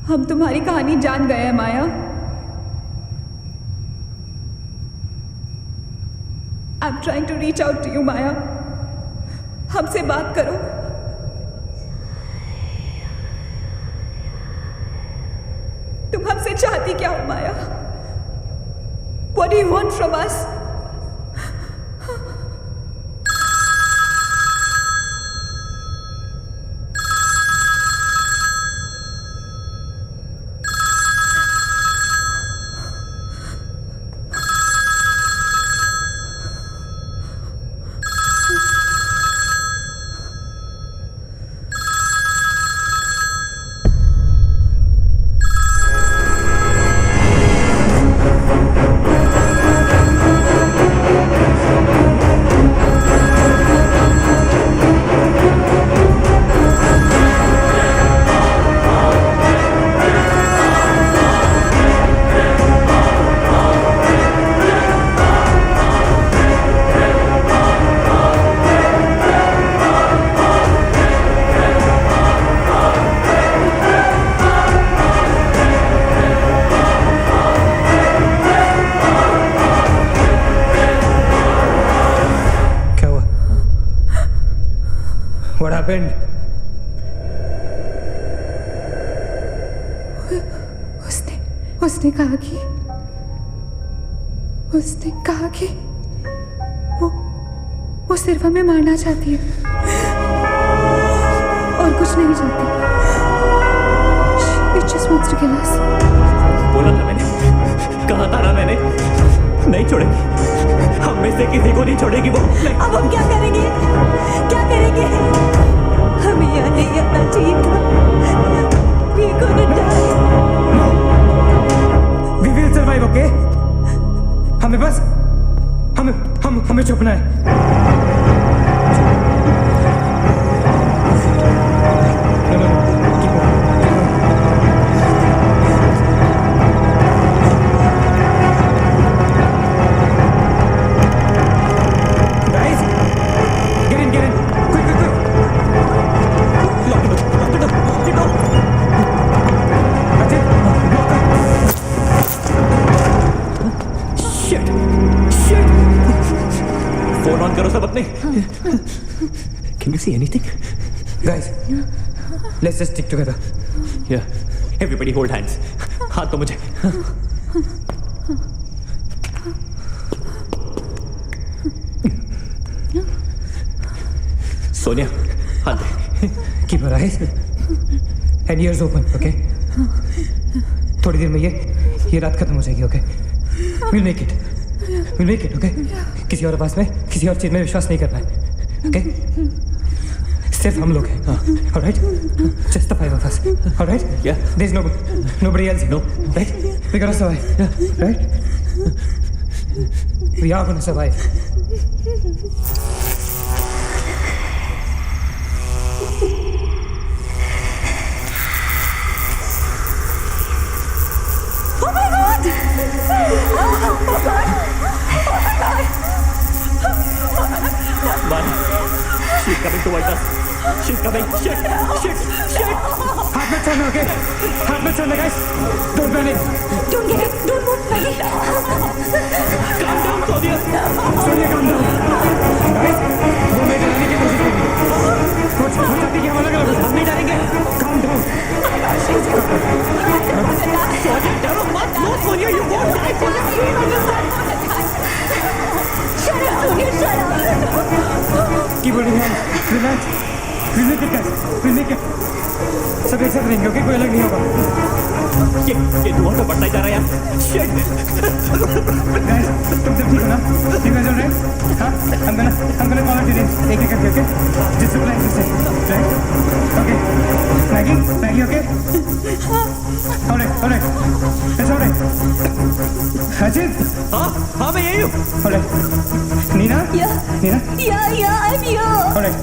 S10: हम तुम्हारी कहानी जान गए हैं Maya. I am trying to reach out to you Maya, हमसे बात करो। तुम हमसे चाहती क्या हो माया? What do you want from us?
S4: What happened?
S10: उसने कहा कि वो सिर्फ हमें मारना चाहती है और कुछ नहीं चाहती। She just wants to kill us.
S2: बोला था मैंने, कहा था ना मैंने, नहीं छोड़ेगी, हम में से किसी को नहीं छोड़ेगी वो।
S3: अब हम क्या करेंगे? क्या करेंगे? हमें यहाँ नहीं आना चाहिए था। We gonna die.
S4: We will survive, okay? हमें बस हमें छुपना है।
S2: Can you see anything?
S4: Guys, let's just stick together.
S2: Yeah. Everybody hold hands. हाथ तो मुझे. सोनिया, हाथ दे.
S4: Keep your eyes and ears open, okay? थोड़ी देर में ये रात खत्म हो जाएगी, okay? We'll make it. We'll make it, okay? किसी और आवाज में, किसी और चीज में विश्वास नहीं करना है, okay? सिर्फ हम लोग हैं, all right? Just the 5 of us, all right?
S2: Yeah.
S4: There's nobody else, no, right? We're gonna survive, right? We are gonna survive.
S3: Oh my God! Oh my God!
S2: Man, she's coming towards us. She's coming. Shit!
S4: हाथ में छोड़ना, okay? हाथ में छोड़ना, guys. Don't panic.
S3: Don't get it. Don't move, Maggie.
S2: Calm down, Sonia.
S4: Sonia, calm down. Guys, वो मैं डराने की कोशिश करेंगे. वो चाहती कि हम अलग-अलग हम नहीं डरेंगे. Calm down.
S2: Sonia, डरो मत. No, Sonia, you won't die. Sonia,
S3: Shut up, Sonia. Shut up.
S4: Keep holding hands. Relax. We'll make it, guys. We'll make it. सब एक साथ रहेंगे, okay? कोई अलग नहीं होगा.
S2: ये धुआं तो बढ़ता जा रहा है यार. Shit.
S4: Guys, तुम सब ठीक हो ना? You guys all right? हाँ? I'm gonna call out your names. एक करके, okay? Just reply to say, right? Okay. Maggie, okay? All right. It's all right. Ajit.
S2: हाँ, मैं यही हूँ.
S4: All right. Nina?
S3: Yeah, I'm here.
S4: All right.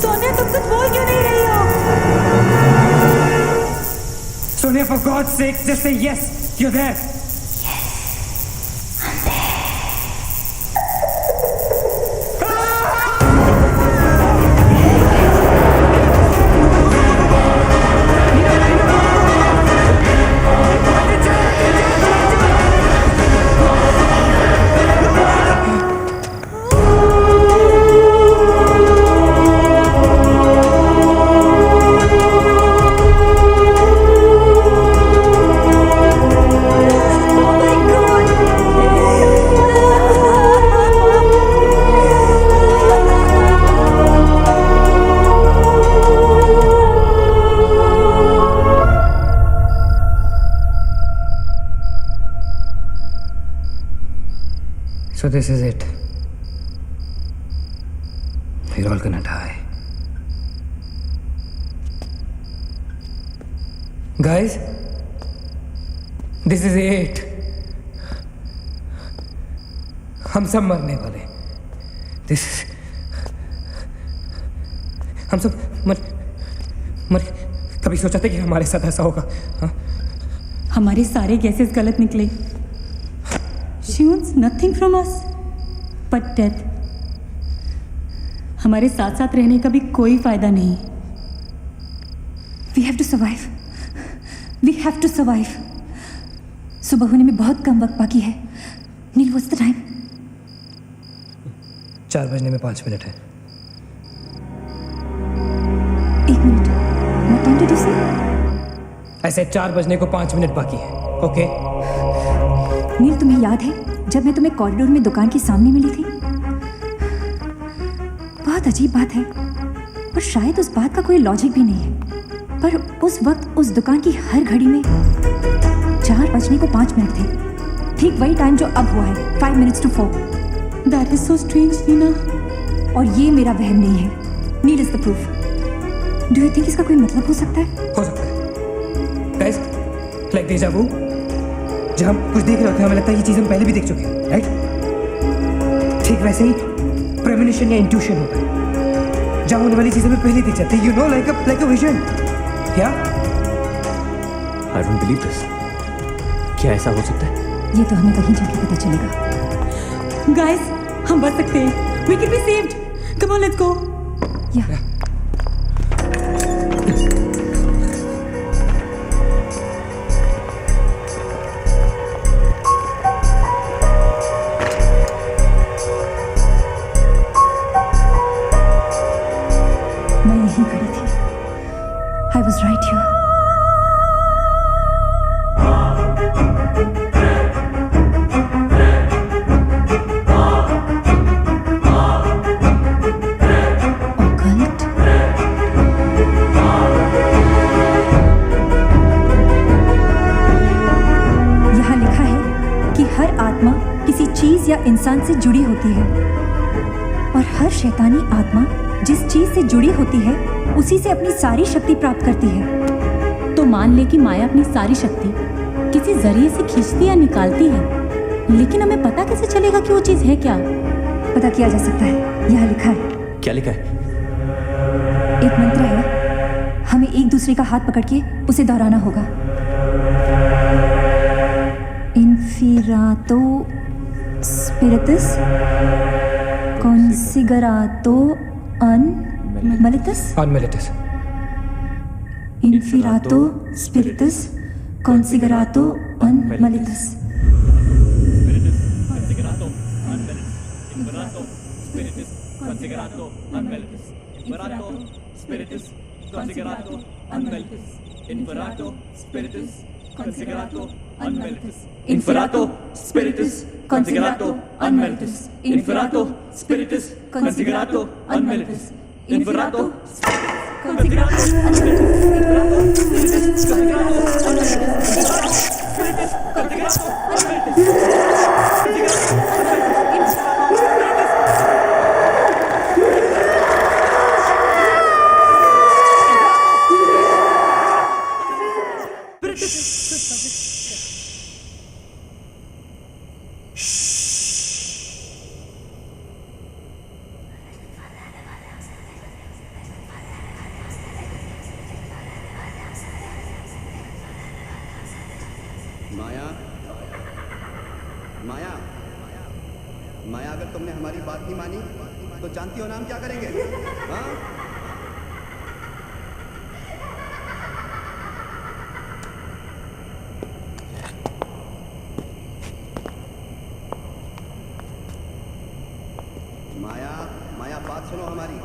S4: Sonia,
S3: तुम कुछ बोल क्यों नहीं रही हो?
S4: Sonia, for God's sake, just say yes. You're there.
S3: Yes, I'm there.
S4: this is it. We're all gonna die. Guys, this is it. हम सब मरने वाले. This is. हम सब मर कभी सोचा था कि हमारे साथ ऐसा होगा? हाँ?
S5: हमारे सारे गैसेस गलत निकले. She wants nothing from us but death. हमारे साथ साथ रहने का भी कोई फायदा नहीं. We have to survive. We have to survive. सुबह होने में बहुत कम वक्त बाकी है. नील, what's the time?
S4: 4 बजने में 5 मिनट है.
S5: 1 minute. What time did you say?
S4: ऐसे 4 बजने को 5 मिनट बाकी है. ओके?
S5: नील, तुम्हें याद है जब मैं तुम्हें कॉरिडोर में दुकान के सामने मिली थी? बहुत अजीब बात है और शायद उस बात का कोई लॉजिक भी नहीं है, पर उस वक्त उस दुकान की हर घड़ी में 4 बजने को 5 मिनट थे. ठीक वही टाइम जो अब हुआ है, 5 minutes to 4. That is so strange, Neena. और ये मेरा वहम नहीं है. नील is the proof. Do you think इसका कोई मतलब हो सकता है?
S4: हो सकता है. Guys, like deja vu. जब हम कुछ देख रहे होते हैं हमें लगता है ये चीज़ हम पहले भी देख चुके हैं, राइट? ठीक वैसे ही प्रेमोनिशन या इंट्यूशन होता है. जब होने वाली चीज़ें हमें पहले दिख जाती है, you know, like a vision. Yeah?
S2: I don't believe this. क्या ऐसा हो सकता है?
S5: ये तो हमें कहीं जाके पता चलेगा. Guys, हम बच सकते हैं. We can be saved. Come on, let's go. Yeah. मैं यहीं खड़ी थी. I was right here. या इंसान से जुड़ी होती है और हर शैतानी आत्मा जिस चीज से जुड़ी होती है उसी से अपनी सारी शक्ति प्राप्त करती है.
S13: तो मान ले कि माया अपनी सारी शक्ति किसी जरिए से खींचती या निकालती है, लेकिन हमें पता कैसे चलेगा कि वो चीज है क्या?
S5: पता किया जा सकता है. यहाँ लिखा है.
S2: क्या लिखा है?
S5: एक मंत्र है. हमें एक दूसरे का हाथ पकड़ के उसे दोहराना होगा. इन्फिरातो Spiritus Consigerato Unmelitus.
S4: Unmelitus.
S5: Inferato Spiritus Consigerato Unmelitus.
S2: Consigerato Spiritus Consigerato Unmelitus. Inferato Spiritus Consigerato Unmelitus. Inferato Spiritus Consigerato Unmelitus. Inferato Spiritus Consigerato Unmelitus. Inferato Spiritus Consigerato Unmelitus. Inferato Consigerato
S12: माया, माया, माया, अगर तुमने हमारी बात नहीं मानी तो जानती हो ना हम क्या करेंगे? हाँ? माया, माया, बात सुनो हमारी.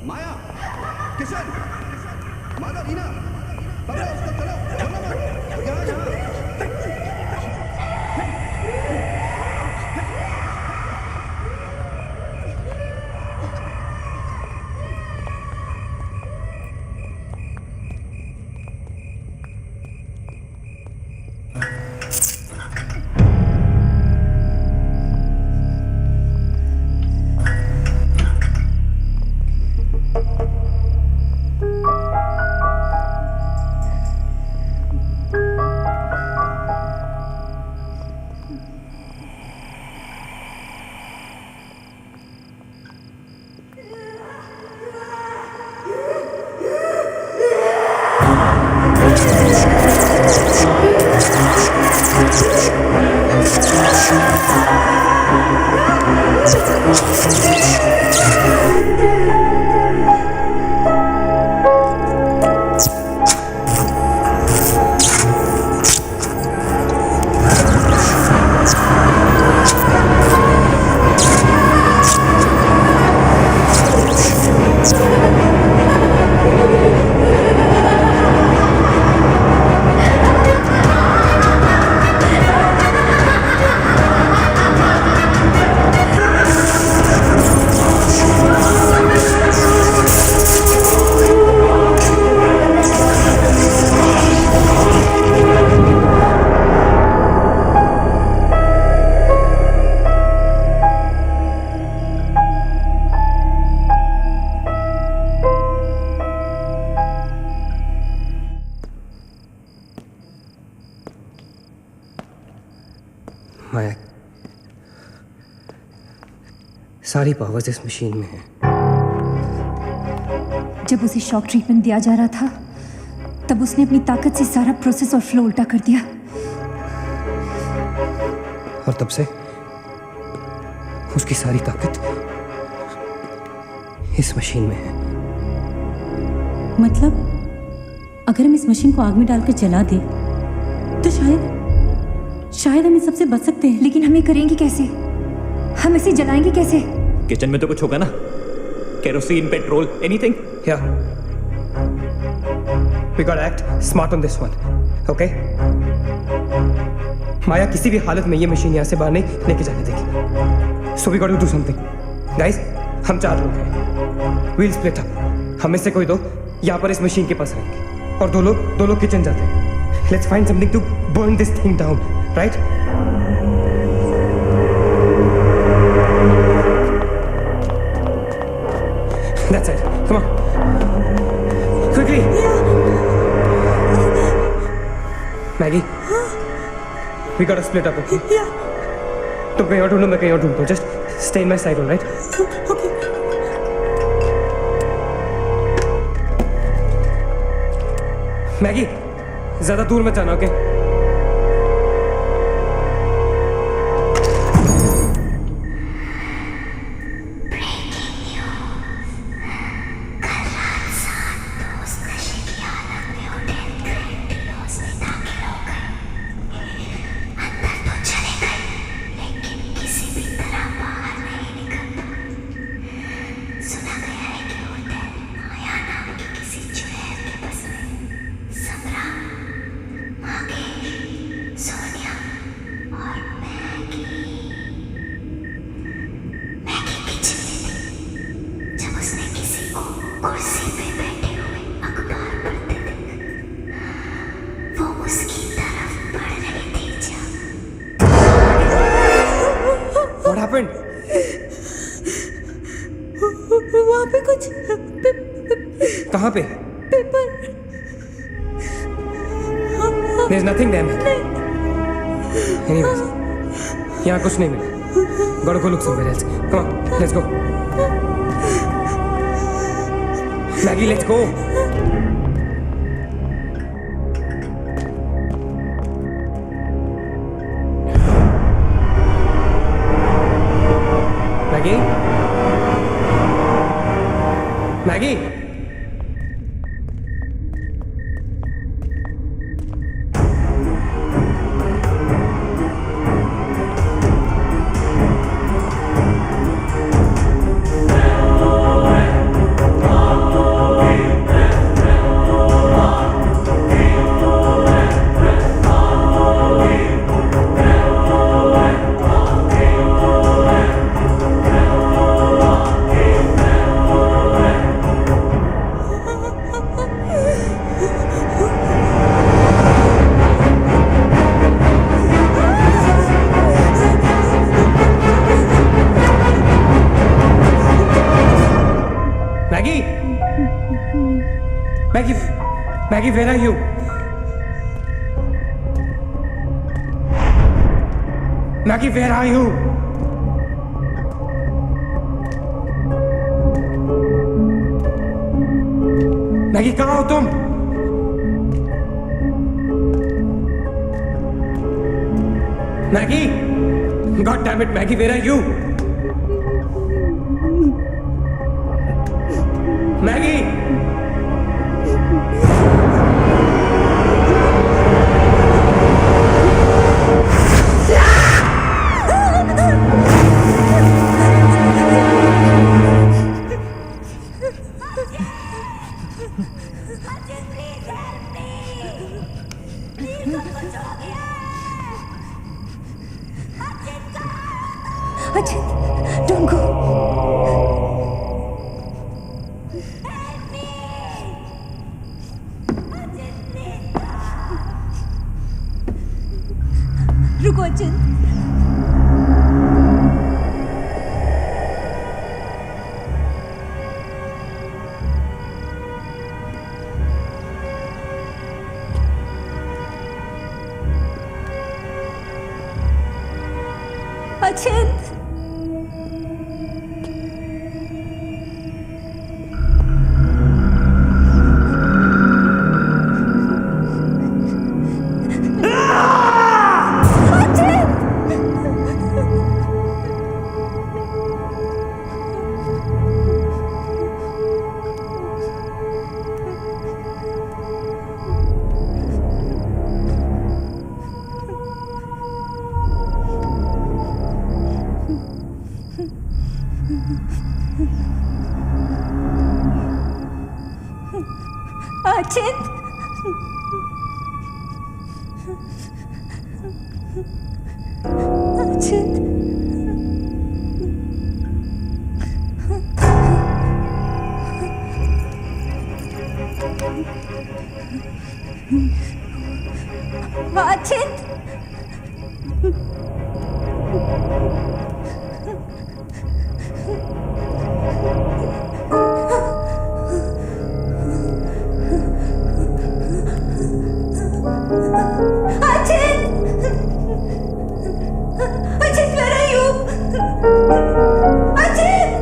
S12: माया, किशन, माला, रीना, पकड़ो उसको, चलो, छोड़ो मत, यहाँ, यहाँ.
S4: माया, सारी पावर्स इस मशीन में है।
S10: जब उसे शॉक ट्रीटमेंट दिया जा रहा था तब उसने अपनी ताकत से सारा प्रोसेस और फ्लो उल्टा कर दिया।
S4: और तब से उसकी सारी ताकत इस मशीन में है।
S13: मतलब अगर हम इस मशीन को आग में डालकर जला दें तो शायद हम इस सबसे बच सकते हैं।
S10: लेकिन हम ये करेंगे कैसे? हम इसे जलाएंगे कैसे?
S2: किचन में तो कुछ होगा ना, kerosene, petrol, anything.
S4: Yeah. We gotta act smart on this one, okay? माया किसी भी हालत में ये मशीन यहाँ से बाहर नहीं लेके जाने देगी। So we gotta do something, guys. हम 4 लोग हैं। We'll split up. हम में से कोई 2 यहाँ पर इस मशीन के पास रहेंगे और 2 लोग किचन जाते हैं। Let's find something to burn this thing down, right? That's it. Come on. Quickly. Maggie. We gotta split up, okay? तुम कहीं और ढूंढो, मैं कहीं और ढूंढता हूँ. Just stay in my side, all right? Okay. Maggie, ज़्यादा दूर मत जाना, okay? What happened?
S3: वहाँ पे कुछ
S4: कहाँ पे?
S3: Paper.
S4: There's nothing there, man. Anyways, यहाँ कुछ नहीं मिला. Gotta go look somewhere else. Come on, let's go. Maggie, let's go. Maggie? Maggie? Maggie, where are you? Maggie, where are you? Maggie, कहाँ हो तुम? Maggie, God damn it, Maggie, where are you? Maggi
S3: Ajit, don't go. रुको अचित। अचित अचित अचित अचित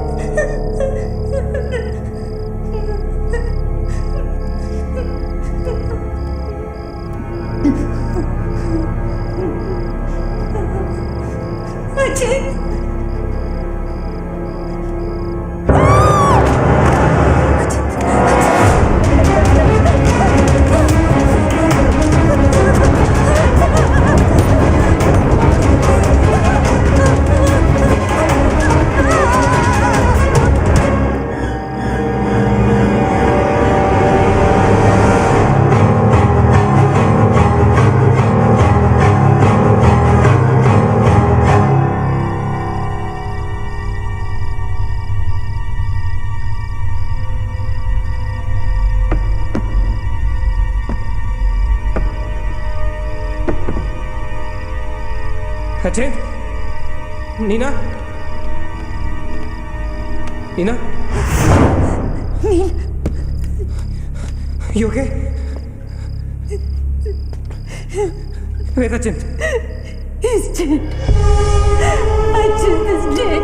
S4: अचित Neena Neena You okay? Where's Achint?
S3: He's dead. Achint is dead.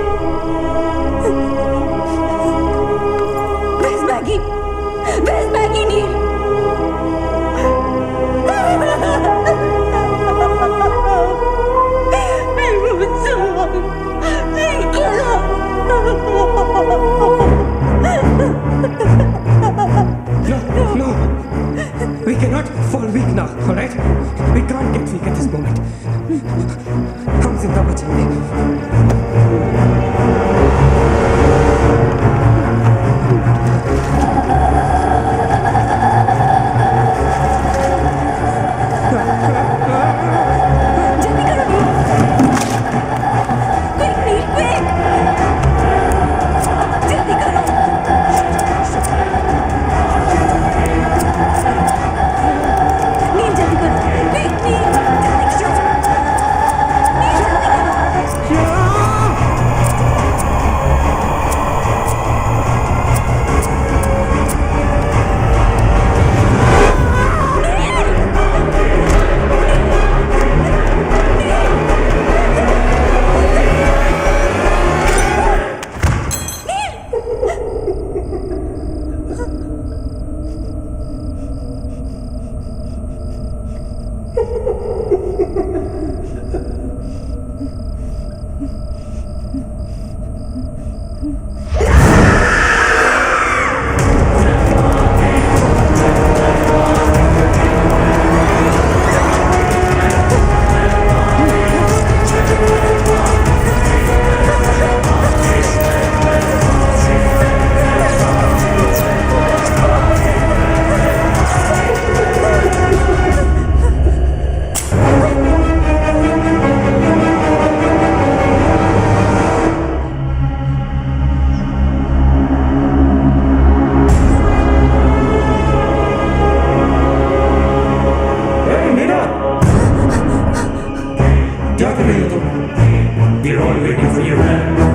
S3: Where's Maggie? Where's Maggie, Neil?
S4: No, we cannot fall weak now, all right? We can't get weak at this moment. हम जिंदा बचेंगे.
S14: We're all waiting for your rap.